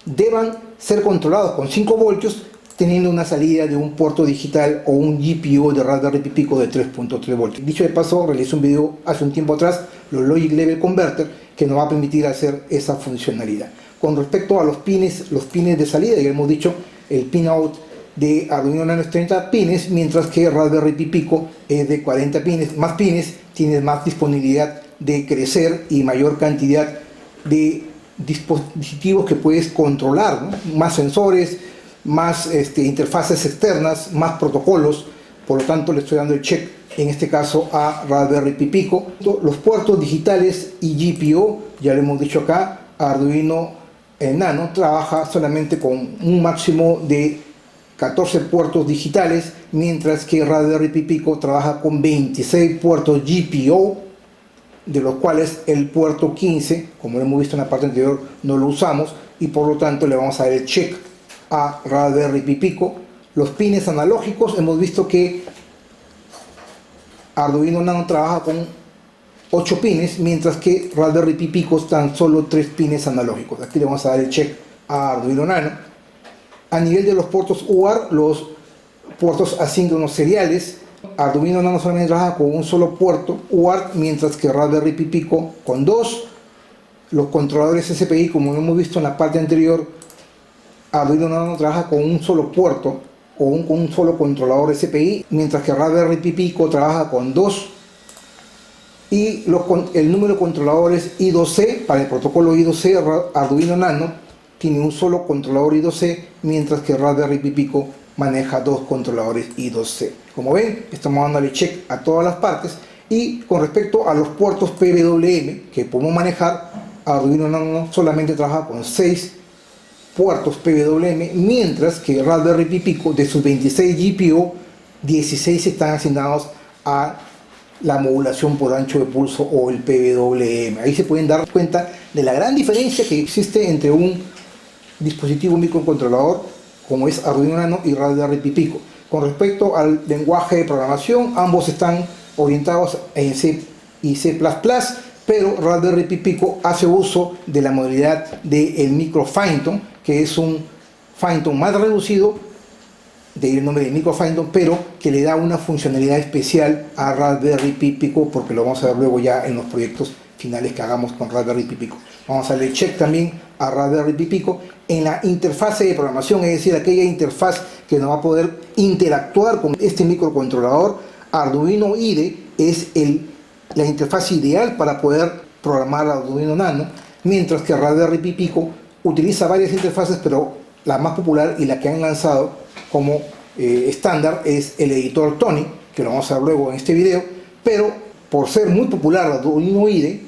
deban ser controlados con 5 voltios, teniendo una salida de un puerto digital o un GPIO de Raspberry Pi Pico de 3.3 voltios. Dicho de paso, realicé un video hace un tiempo atrás, los Logic Level Converter, que nos va a permitir hacer esa funcionalidad. Con respecto a los pines de salida, ya hemos dicho, el pin out de Arduino Nano es 30 pines, mientras que Raspberry Pi Pico es de 40 pines. Más pines, tienes más disponibilidad de crecer y mayor cantidad de dispositivos que puedes controlar, ¿no? Más sensores, más interfaces externas, más protocolos. Por lo tanto, le estoy dando el check en este caso a Raspberry Pi Pico. Los puertos digitales y GPIO, ya lo hemos dicho acá, Arduino Nano trabaja solamente con un máximo de 14 puertos digitales, mientras que Raspberry Pi Pico trabaja con 26 puertos GPIO, de los cuales el puerto 15, como lo hemos visto en la parte anterior, no lo usamos, y por lo tanto le vamos a dar el check a Raspberry Pi Pico. Los pines analógicos, hemos visto que Arduino Nano trabaja con 8 pines, mientras que Raspberry Pi Pico están solo 3 pines analógicos. Aquí le vamos a dar el check a Arduino Nano. A nivel de los puertos UART, los puertos asíncronos seriales, Arduino Nano solamente trabaja con un solo puerto UART, mientras que Raspberry Pi Pico con 2. Los controladores SPI, como lo hemos visto en la parte anterior, Arduino Nano trabaja con un solo puerto con un solo controlador SPI, mientras que Raspberry Pi Pico trabaja con dos, y el número de controladores I2C para el protocolo I2C. Arduino Nano tiene un solo controlador I2C, mientras que Raspberry Pi Pico maneja dos controladores I2C. Como ven, estamos dándole check a todas las partes. Y con respecto a los puertos PWM que podemos manejar, Arduino Nano solamente trabaja con 6 puertos PWM, mientras que Raspberry Pi Pico, de sus 26 GPIO, 16 están asignados a la modulación por ancho de pulso o el PWM. Ahí se pueden dar cuenta de la gran diferencia que existe entre un dispositivo microcontrolador como es Arduino Nano y Raspberry Pi Pico. Con respecto al lenguaje de programación, ambos están orientados en C y C++, pero Raspberry Pi Pico hace uso de la modalidad del micro Phantom, que es un Phantom más reducido, de ahí el nombre de micro Phantom, pero que le da una funcionalidad especial a Raspberry Pi Pico, porque lo vamos a ver luego ya en los proyectos finales que hagamos con Raspberry Pi Pico. Vamos a darle check también a Raspberry Pi Pico en la interfase de programación, es decir, aquella interfaz que nos va a poder interactuar con este microcontrolador. Arduino IDE es la interfaz ideal para poder programar Arduino Nano, mientras que Raspberry Pi Pico utiliza varias interfaces, pero la más popular y la que han lanzado como estándar es el editor Tony, que lo vamos a ver luego en este video. Pero por ser muy popular Arduino IDE,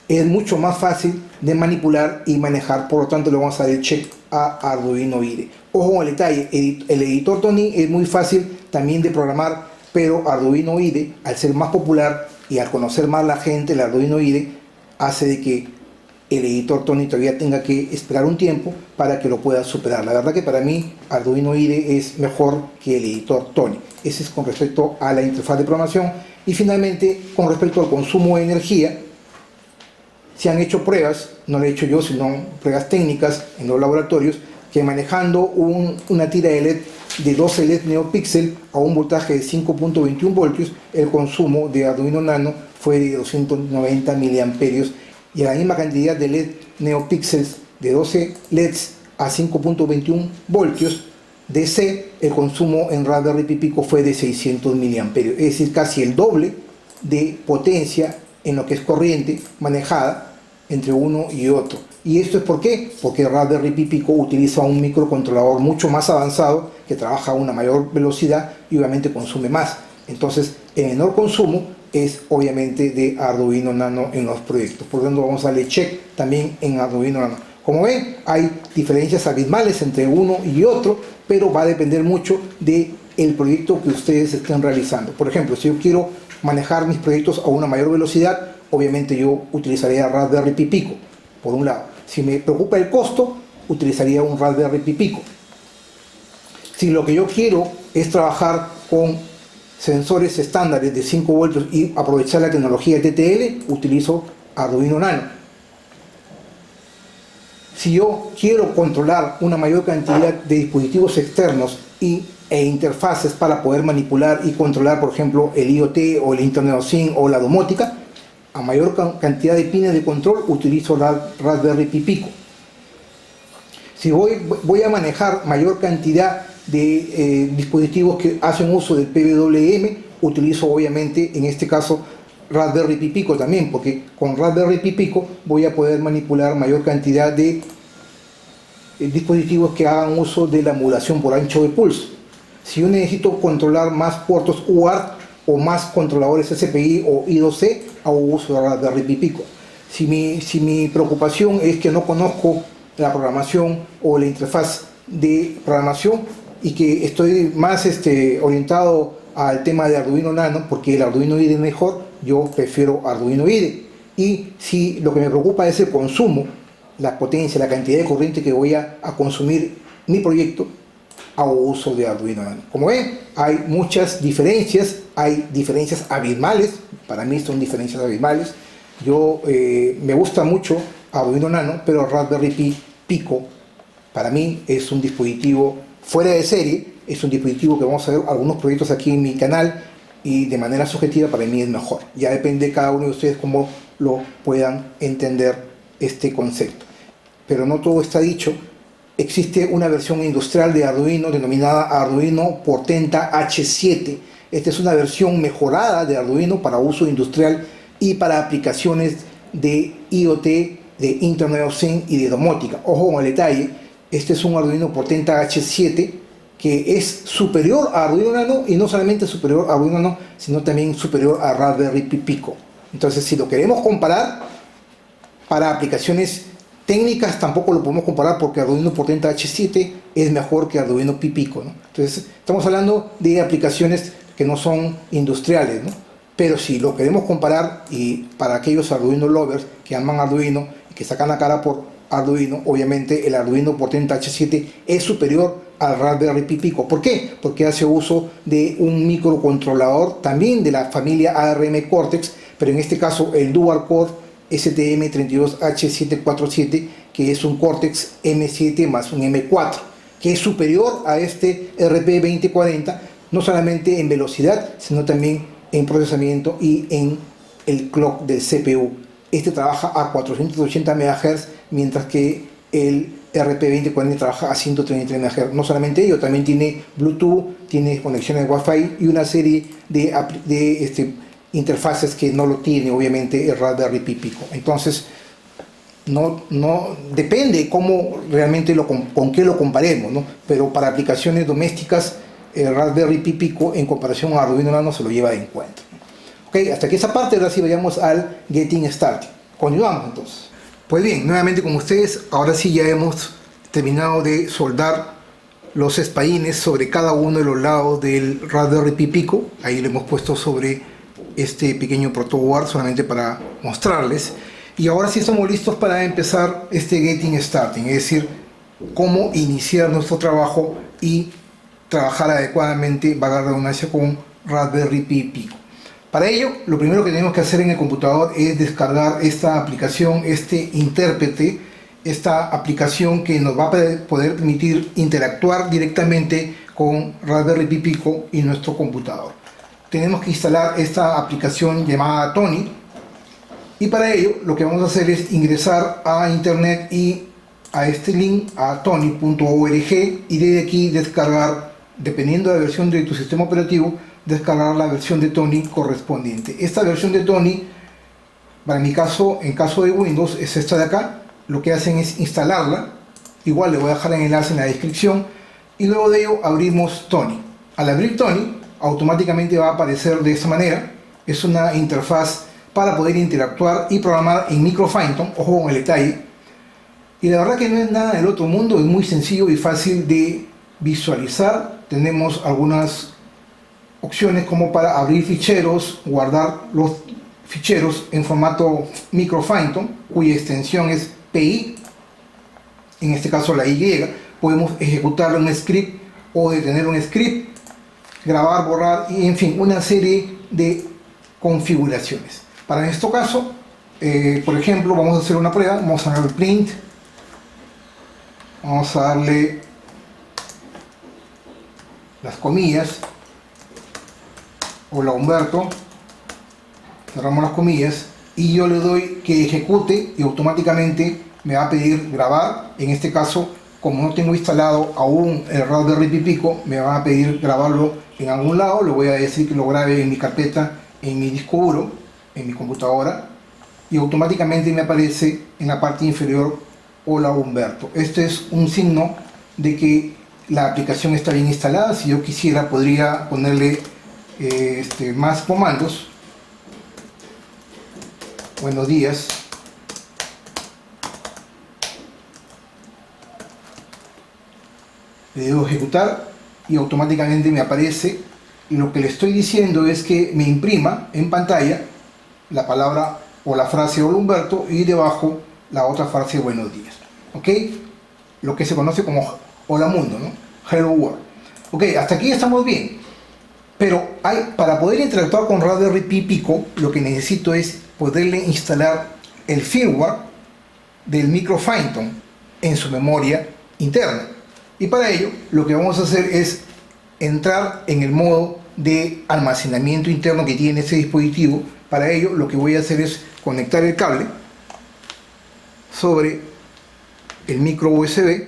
es mucho más fácil de manipular y manejar, por lo tanto le vamos a dar el check a Arduino IDE. Ojo al detalle, el editor Tony es muy fácil también de programar, pero Arduino IDE, al ser más popular y al conocer más la gente, el Arduino IDE hace de que el editor Tony todavía tenga que esperar un tiempo para que lo pueda superar. La verdad que para mí Arduino IDE es mejor que el editor Tony. Ese es con respecto a la interfaz de programación. Y finalmente, con respecto al consumo de energía, se han hecho pruebas, no lo he hecho yo, sino pruebas técnicas en los laboratorios, que manejando una tira de LED de 12 LED NeoPixel a un voltaje de 5.21 voltios, el consumo de Arduino Nano fue de 290 miliamperios, y a la misma cantidad de LED NeoPixels de 12 LEDs a 5.21 voltios DC, el consumo en Raspberry Pi Pico fue de 600 miliamperios, es decir, casi el doble de potencia en lo que es corriente manejada entre uno y otro. ¿Y esto es por qué? Porque Raspberry Pi Pico utiliza un microcontrolador mucho más avanzado que trabaja a una mayor velocidad y obviamente consume más. Entonces, el menor consumo es obviamente de Arduino Nano en los proyectos. Por lo tanto, vamos a darle check también en Arduino Nano. Como ven, hay diferencias abismales entre uno y otro, pero va a depender mucho del proyecto que ustedes estén realizando. Por ejemplo, si yo quiero manejar mis proyectos a una mayor velocidad, obviamente yo utilizaría Raspberry Pi Pico, por un lado. Si me preocupa el costo, utilizaría un Raspberry Pi Pico. Si lo que yo quiero es trabajar con sensores estándares de 5 voltios y aprovechar la tecnología TTL, utilizo Arduino Nano. Si yo quiero controlar una mayor cantidad de dispositivos externos e interfaces para poder manipular y controlar, por ejemplo, el IoT o el Internet of Things o la domótica, a mayor cantidad de pines de control, utilizo Raspberry Pi Pico. Si voy a manejar mayor cantidad de dispositivos que hacen uso del PWM, utilizo obviamente en este caso Raspberry Pi Pico también, porque con Raspberry Pi Pico voy a poder manipular mayor cantidad de dispositivos que hagan uso de la modulación por ancho de pulso. Si yo necesito controlar más puertos UART o más controladores SPI o I2C, hago uso de Raspberry Pi Pico. Si mi preocupación es que no conozco la programación o la interfaz de programación y que estoy más orientado al tema de Arduino Nano, porque el Arduino IDE es mejor, yo prefiero Arduino IDE. Y si lo que me preocupa es el consumo, la potencia, la cantidad de corriente que voy a consumir mi proyecto, hago uso de Arduino Nano. Como ven, hay muchas diferencias, hay diferencias abismales, para mí son diferencias abismales. Yo me gusta mucho Arduino Nano, pero Raspberry Pi Pico para mí es un dispositivo fuera de serie, es un dispositivo que vamos a ver algunos proyectos aquí en mi canal y de manera subjetiva para mí es mejor. Ya depende de cada uno de ustedes cómo lo puedan entender este concepto. Pero no todo está dicho existe una versión industrial de Arduino denominada Arduino Portenta H7. Esta es una versión mejorada de Arduino para uso industrial y para aplicaciones de IoT, de Internet of Things y de domótica. Ojo con el detalle, este es un Arduino Portenta H7 que es superior a Arduino Nano, y no solamente superior a Arduino Nano, sino también superior a Raspberry Pi Pico. Entonces, si lo queremos comparar para aplicaciones técnicas, tampoco lo podemos comparar porque Arduino Portenta H7 es mejor que Arduino Pi Pico, ¿no? Entonces, estamos hablando de aplicaciones que no son industriales, ¿no? Pero si lo queremos comparar, y para aquellos Arduino lovers que aman Arduino y que sacan la cara por Arduino, obviamente el Arduino Portenta H7 es superior al Raspberry Pi Pico. ¿Por qué? Porque hace uso de un microcontrolador también de la familia ARM Cortex, pero en este caso el Dual Core STM32H747, que es un Cortex M7 más un M4, que es superior a este RP2040, no solamente en velocidad, sino también en procesamiento y en el clock del CPU. Este trabaja a 480 MHz, mientras que el RP2040 trabaja a 133 MHz. No solamente ello, también tiene Bluetooth, tiene conexiones Wi-Fi y una serie de interfaces que no lo tiene obviamente el Raspberry Pi Pico. Entonces, no depende cómo realmente con qué lo comparemos, ¿no? Pero para aplicaciones domésticas, el Raspberry Pi Pico en comparación a Arduino Nano se lo lleva de encuentro. Ok, hasta aquí esa parte. Ahora sí vayamos al Getting Started. Continuamos entonces. Pues bien, nuevamente con ustedes, ahora sí ya hemos terminado de soldar los espallines sobre cada uno de los lados del Raspberry Pi Pico. Ahí lo hemos puesto sobre este pequeño protoboard solamente para mostrarles. Y ahora sí estamos listos para empezar este Getting Started, es decir, cómo iniciar nuestro trabajo y trabajar adecuadamente, valga la redundancia, con Raspberry Pi Pico. Para ello, lo primero que tenemos que hacer en el computador es descargar esta aplicación, este intérprete, esta aplicación que nos va a poder permitir interactuar directamente con Raspberry Pi Pico y nuestro computador. Tenemos que instalar esta aplicación llamada Tony, y para ello lo que vamos a hacer es ingresar a internet y a este link, a tony.org, y desde aquí descargar, dependiendo de la versión de tu sistema operativo, descargar la versión de Tony correspondiente. Esta versión de Tony, para mi caso, en caso de Windows, es esta de acá. Lo que hacen es instalarla. Igual le voy a dejar el enlace en la descripción. Y luego de ello abrimos Tony. Al abrir Tony, automáticamente va a aparecer de esta manera. Es una interfaz para poder interactuar y programar en MicroPython. Ojo con el detalle. Y la verdad que no es nada del otro mundo. Es muy sencillo y fácil de visualizar. Tenemos algunas opciones como para abrir ficheros, guardar los ficheros en formato MicroPython, cuya extensión es PI, en este caso la Y. Podemos ejecutar un script o detener un script, grabar, borrar y en fin, una serie de configuraciones. Para nuestro caso, por ejemplo, vamos a hacer una prueba. Vamos a darle print, vamos a darle las comillas. Hola Humberto, cerramos las comillas y yo le doy que ejecute y automáticamente me va a pedir grabar. En este caso, como no tengo instalado aún el Raspberry Pi Pico, me va a pedir grabarlo en algún lado. Le voy a decir que lo grabe en mi carpeta, en mi disco duro, en mi computadora, y automáticamente me aparece en la parte inferior Hola Humberto. Este es un signo de que la aplicación está bien instalada. Si yo quisiera, podría ponerle más comandos. Buenos días. Le dejo ejecutar y automáticamente me aparece. Lo que le estoy diciendo es que me imprima en pantalla la palabra o la frase Hola Humberto y debajo la otra frase Buenos días. ¿Ok? Lo que se conoce como Hola Mundo, ¿no? Hello World. Ok, hasta aquí estamos bien. Pero para poder interactuar con Raspberry Pi Pico, lo que necesito es poderle instalar el firmware del MicroPython en su memoria interna. Y para ello, lo que vamos a hacer es entrar en el modo de almacenamiento interno que tiene ese dispositivo. Para ello, lo que voy a hacer es conectar el cable sobre el micro USB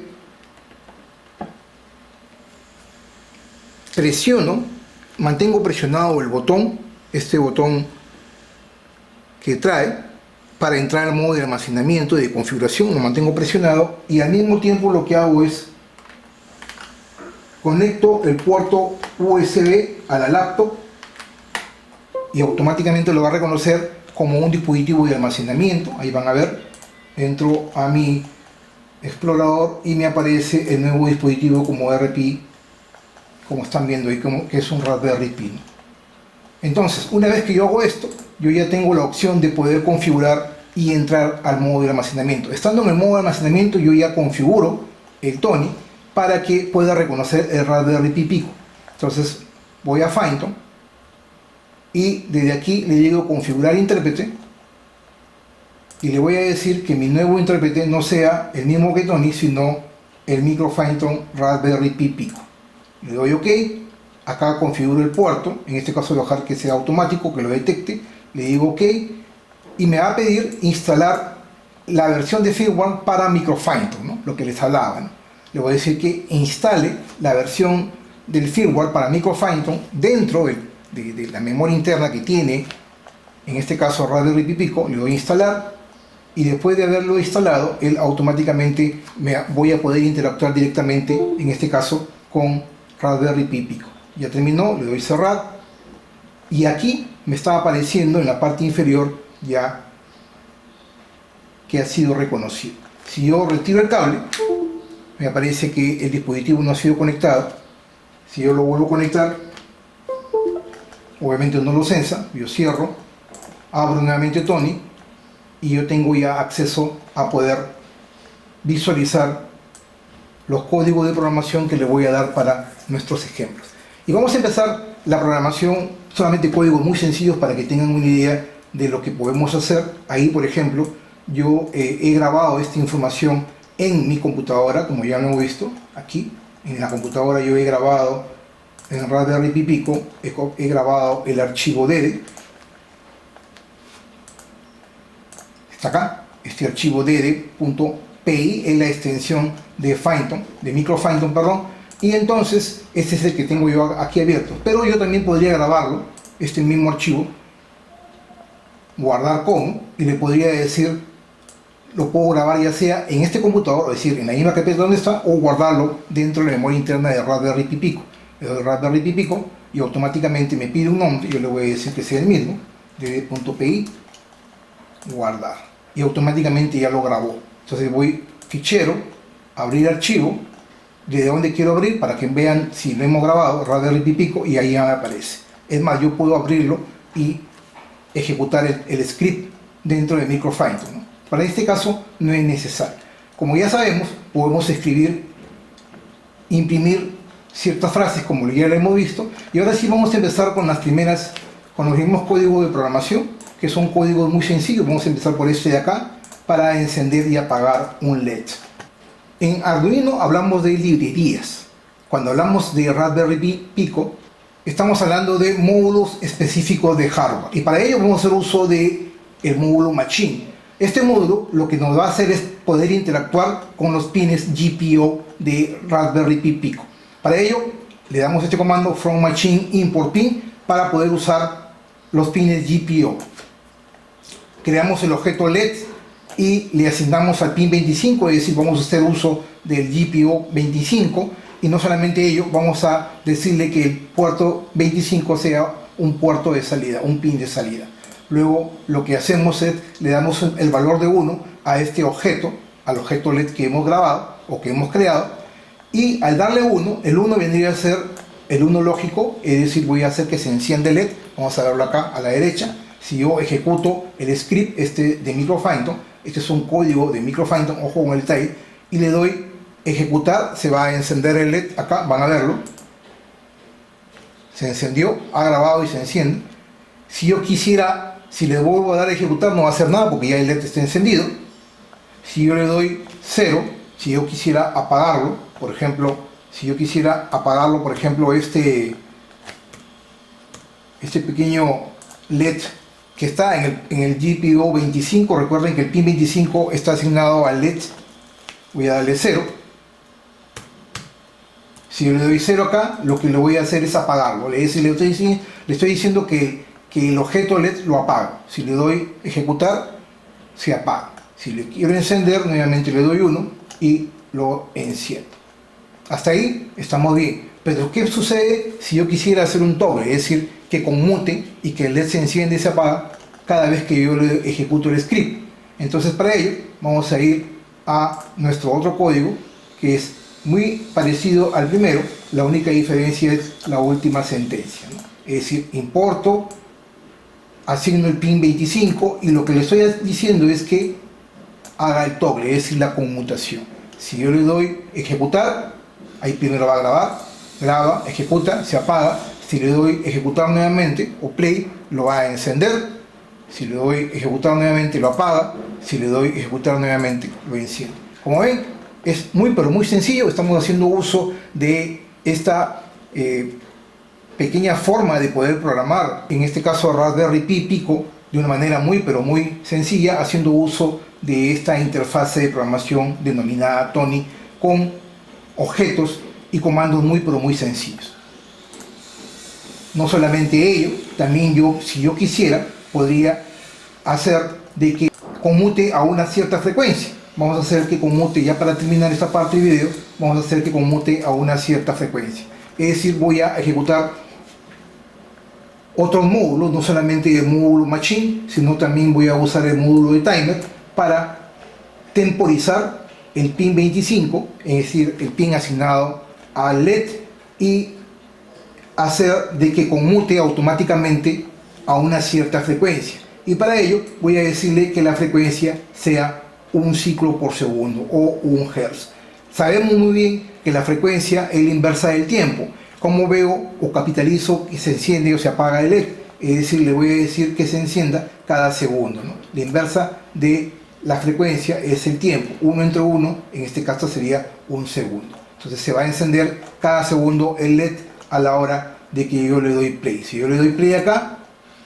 presiono, mantengo presionado el botón, este botón que trae, para entrar al modo de almacenamiento, de configuración, lo mantengo presionado, y al mismo tiempo lo que hago es conecto el puerto USB a la laptop y automáticamente lo va a reconocer como un dispositivo de almacenamiento. Ahí van a ver, entro a mi explorador y me aparece el nuevo dispositivo como RP, como están viendo ahí, que es un Raspberry Pi, ¿no? Entonces, una vez que yo hago esto, yo ya tengo la opción de poder configurar y entrar al modo de almacenamiento. Estando en el modo de almacenamiento, yo ya configuro el Tony para que pueda reconocer el Raspberry Pi Pico. Entonces, voy a Phantom y desde aquí le digo configurar intérprete y le voy a decir que mi nuevo intérprete no sea el mismo que Tony, sino el Micro Phantom Raspberry Pi Pico. Le doy OK. Acá configuro el puerto, en este caso voy a dejar que sea automático, que lo detecte, le digo OK y me va a pedir instalar la versión de firmware para Micro Phantom, ¿no? Lo que les hablaba, ¿no? Le voy a decir que instale la versión del firmware para Micro Phantom dentro de la memoria interna que tiene, en este caso Raspberry Pi Pico. Le doy a instalar y después de haberlo instalado, él automáticamente voy a poder interactuar directamente, en este caso, con Raspberry Pi Pico. Ya terminó, le doy cerrar y aquí me está apareciendo en la parte inferior ya que ha sido reconocido. Si yo retiro el cable, me aparece que el dispositivo no ha sido conectado. Si yo lo vuelvo a conectar, obviamente no lo sensa. Yo cierro, abro nuevamente Tony y yo tengo ya acceso a poder visualizar los códigos de programación que le voy a dar para nuestros ejemplos. Y vamos a empezar la programación, solamente códigos muy sencillos para que tengan una idea de lo que podemos hacer. Ahí, por ejemplo, yo he grabado esta información en mi computadora, como ya lo hemos visto. Aquí, en la computadora, yo he grabado en Raspberry Pi Pico, he grabado el archivo DD. Está acá, este archivo DD.py es la extensión de Phantom, de Micro Phantom, perdón. Y entonces, este es el que tengo yo aquí abierto. Pero yo también podría grabarlo, este mismo archivo, guardar como, y le podría decir, lo puedo grabar ya sea en este computador, es decir, en la misma carpeta donde está, o guardarlo dentro de la memoria interna de Raspberry Pi Pico. Le doy Raspberry Pi Pico y automáticamente me pide un nombre, yo le voy a decir que sea el mismo, dd.py, guardar. Y automáticamente ya lo grabó. Entonces voy, fichero, abrir archivo, de dónde quiero abrir para que vean si lo hemos grabado, Raspberry Pi Pico, y ahí ya me aparece. Es más, yo puedo abrirlo y ejecutar el script dentro de Micro Phantom, ¿no? Para este caso no es necesario. Como ya sabemos, podemos escribir, imprimir ciertas frases como ya lo hemos visto, y ahora sí vamos a empezar con los primeros códigos de programación, que son códigos muy sencillos. Vamos a empezar por este de acá, para encender y apagar un LED. En Arduino hablamos de librerías. Cuando hablamos de Raspberry Pi Pico, estamos hablando de módulos específicos de hardware. Y para ello vamos a hacer uso del módulo Machine. Este módulo lo que nos va a hacer es poder interactuar con los pines GPIO de Raspberry Pi Pico. Para ello le damos este comando from machine import pin para poder usar los pines GPIO. Creamos el objeto LED y le asignamos al pin 25, es decir, vamos a hacer uso del GPIO 25, y no solamente ello, vamos a decirle que el puerto 25 sea un puerto de salida, un pin de salida. Luego lo que hacemos es, le damos el valor de 1 a este objeto, al objeto LED que hemos grabado o que hemos creado, y al darle 1, el 1 vendría a ser el 1 lógico, es decir, voy a hacer que se encienda el LED. Vamos a verlo acá a la derecha. Si yo ejecuto el script de Micro Phantom, este es un código de Micro Phantom, ojo con el detalle, y le doy ejecutar, se va a encender el LED, acá van a verlo, se encendió, ha grabado y se enciende. Si yo quisiera, si le vuelvo a dar a ejecutar, no va a hacer nada porque ya el LED está encendido. Si yo le doy 0, si yo quisiera apagarlo, por ejemplo, este pequeño LED que está en el GPIO 25, recuerden que el pin 25 está asignado al LED, voy a darle 0. Si yo le doy 0 acá, lo que le voy a hacer es apagarlo. Le estoy diciendo que el objeto LED lo apaga. Si le doy ejecutar, se apaga. Si le quiero encender, nuevamente le doy 1 y lo enciendo. Hasta ahí estamos bien. Pero ¿qué sucede si yo quisiera hacer un toggle? Es decir, que conmute y que el LED se enciende y se apaga cada vez que yo le ejecuto el script. Entonces, para ello vamos a ir a nuestro otro código, que es muy parecido al primero. La única diferencia es la última sentencia, ¿no? Es decir, importo, asigno el pin 25 y lo que le estoy diciendo es que haga el toggle, es decir, la conmutación. Si yo le doy ejecutar, ahí primero va a grabar, graba, ejecuta, se apaga. Si le doy ejecutar nuevamente o play, lo va a encender. Si le doy ejecutar nuevamente, lo apaga. Si le doy ejecutar nuevamente, lo enciende. Como ven, es muy pero muy sencillo. Estamos haciendo uso de esta pequeña forma de poder programar, en este caso Raspberry Pi Pico, de una manera muy pero muy sencilla, haciendo uso de esta interfase de programación denominada Tony, con objetos y comandos muy pero muy sencillos. No solamente ello, también yo, si yo quisiera, podría hacer de que conmute a una cierta frecuencia. Vamos a hacer que conmute, ya para terminar esta parte del video, vamos a hacer que conmute a una cierta frecuencia. Es decir, voy a ejecutar otros módulos, no solamente el módulo machine, sino también voy a usar el módulo de timer para temporizar el pin 25, es decir, el pin asignado al LED, y hacer de que conmute automáticamente a una cierta frecuencia. Y para ello voy a decirle que la frecuencia sea un ciclo por segundo o 1 Hz. Sabemos muy bien que la frecuencia es la inversa del tiempo. Como veo o capitalizo que se enciende o se apaga el LED, es decir, le voy a decir que se encienda cada segundo, ¿no? La inversa de la frecuencia es el tiempo. 1 entre 1, en este caso sería un segundo. Entonces se va a encender cada segundo el LED a la hora de que yo le doy play. Si yo le doy play acá,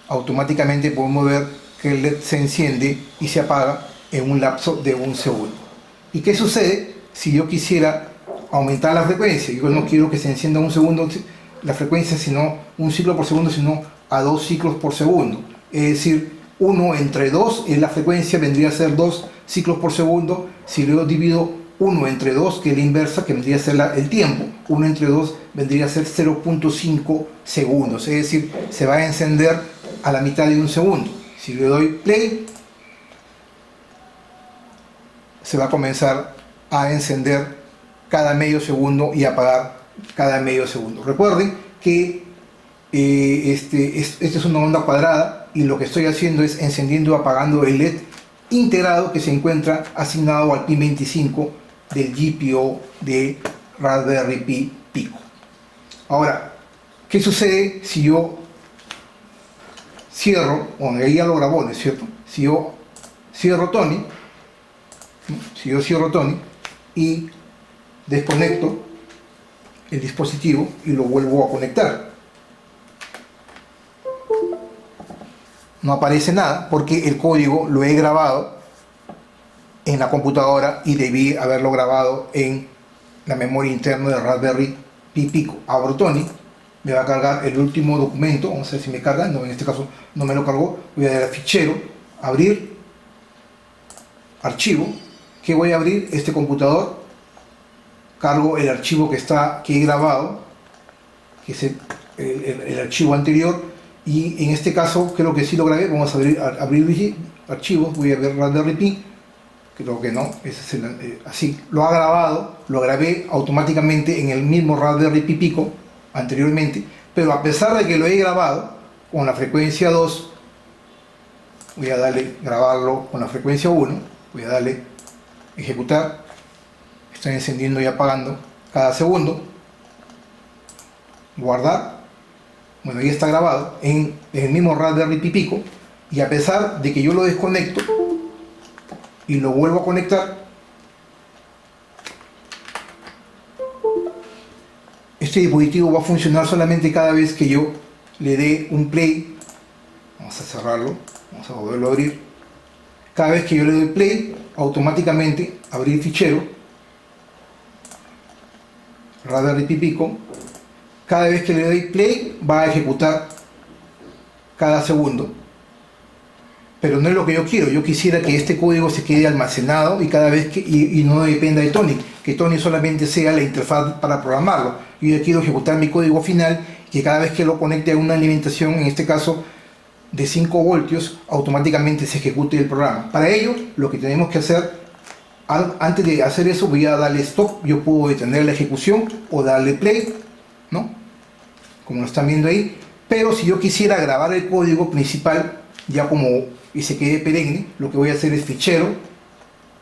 automáticamente podemos ver que el LED se enciende y se apaga en un lapso de un segundo. ¿Y qué sucede si yo quisiera aumentar la frecuencia? Yo no quiero que se encienda un segundo la frecuencia, sino un ciclo por segundo, sino a 2 ciclos por segundo. Es decir, 1 entre 2 es la frecuencia, vendría a ser 2 ciclos por segundo. Si luego divido 1 entre 2, que es la inversa, que vendría a ser el tiempo, 1 entre 2 vendría a ser 0.5 segundos. Es decir, se va a encender a la mitad de un segundo. Si le doy play, se va a comenzar a encender cada medio segundo y apagar cada medio segundo. Recuerden que esta es una onda cuadrada y lo que estoy haciendo es encendiendo y apagando el LED integrado que se encuentra asignado al pin 25 del GPIO de Raspberry Pi Pico. Ahora, ¿qué sucede si yo cierro? Bueno, ahí ya lo grabó, ¿no es cierto? Si yo cierro Tony, y desconecto el dispositivo y lo vuelvo a conectar, no aparece nada porque el código lo he grabado en la computadora y debí haberlo grabado en la memoria interna de Raspberry Pi Pico. Abro Tony, me va a cargar el último documento, vamos a ver si me carga, no, en este caso no me lo cargó. Voy a dar al fichero, abrir, archivo. ¿Qué voy a abrir? Este computador, cargo el archivo que he grabado, que es el archivo anterior, y en este caso creo que sí lo grabé. Vamos a abrir archivos, voy a ver Raspberry Pi, creo que no, ese es así, lo ha grabado, lo grabé automáticamente en el mismo Raspberry Pi Pico anteriormente, pero a pesar de que lo he grabado con la frecuencia 2, voy a darle grabarlo con la frecuencia 1, voy a darle ejecutar, está encendiendo y apagando cada segundo, guardar. Bueno, ya está grabado en el mismo Raspberry Pi Pico, y a pesar de que yo lo desconecto y lo vuelvo a conectar, este dispositivo va a funcionar solamente cada vez que yo le dé un play. Vamos a cerrarlo, vamos a volverlo a abrir. Cada vez que yo le doy play, automáticamente abrir fichero, Raspberry Pi Pico, cada vez que le doy play va a ejecutar cada segundo. Pero no es lo que yo quiero. Yo quisiera que este código se quede almacenado y cada vez que y no dependa de Tony, que Tony solamente sea la interfaz para programarlo. Yo ya quiero ejecutar mi código final, que cada vez que lo conecte a una alimentación, en este caso de 5 voltios, automáticamente se ejecute el programa. Para ello, lo que tenemos que hacer, antes de hacer eso, voy a darle stop. Yo puedo detener la ejecución o darle play, ¿no? Como lo están viendo ahí. Pero si yo quisiera grabar el código principal, ya como y se quede perenne, lo que voy a hacer es fichero,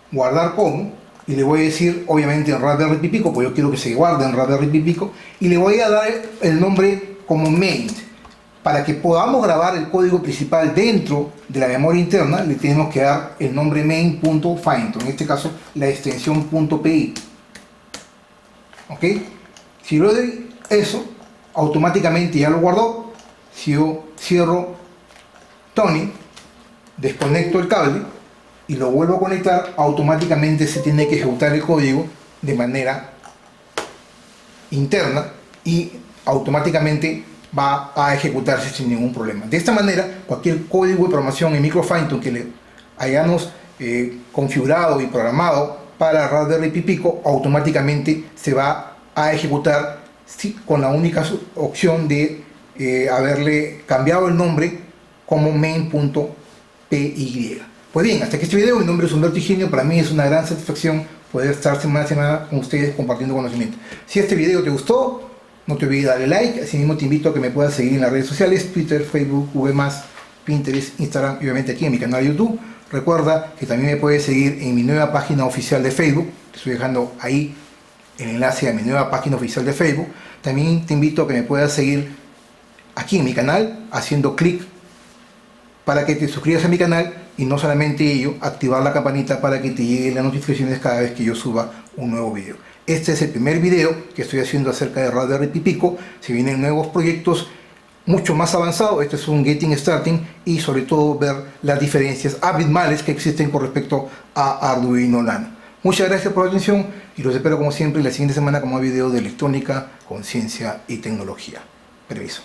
guardar como, y le voy a decir, obviamente en Raspberry Pi Pico, pues yo quiero que se guarde en Raspberry Pi Pico, y le voy a dar el nombre como main. Para que podamos grabar el código principal dentro de la memoria interna, le tenemos que dar el nombre main.find, en este caso la extensión .pi. ¿Ok? Si yo le doy eso, automáticamente ya lo guardó. Si yo cierro Tony, desconecto el cable y lo vuelvo a conectar, automáticamente se tiene que ejecutar el código de manera interna y automáticamente va a ejecutarse sin ningún problema. De esta manera, cualquier código de programación en MicroFine que le hayamos configurado y programado para Raspberry Pi Pico, automáticamente se va a ejecutar con la única opción de haberle cambiado el nombre como main.py. Pues bien, hasta aquí este video. Mi nombre es Humberto Higinio. Para mí es una gran satisfacción poder estar semana a semana con ustedes compartiendo conocimiento. Si este video te gustó, no te olvides darle like. Asimismo te invito a que me puedas seguir en las redes sociales: Twitter, Facebook, Google+, Pinterest, Instagram y obviamente aquí en mi canal de YouTube. Recuerda que también me puedes seguir en mi nueva página oficial de Facebook. Te estoy dejando ahí el enlace a mi nueva página oficial de Facebook. También te invito a que me puedas seguir aquí en mi canal haciendo clic para que te suscribas a mi canal, y no solamente ello, activar la campanita para que te lleguen las notificaciones cada vez que yo suba un nuevo video. Este es el primer video que estoy haciendo acerca de Raspberry Pi Pico. Si vienen nuevos proyectos mucho más avanzados, este es un Getting Starting, y sobre todo ver las diferencias abismales que existen con respecto a Arduino Nano. Muchas gracias por la atención y los espero como siempre la siguiente semana con más videos de electrónica, conciencia y tecnología. Permiso.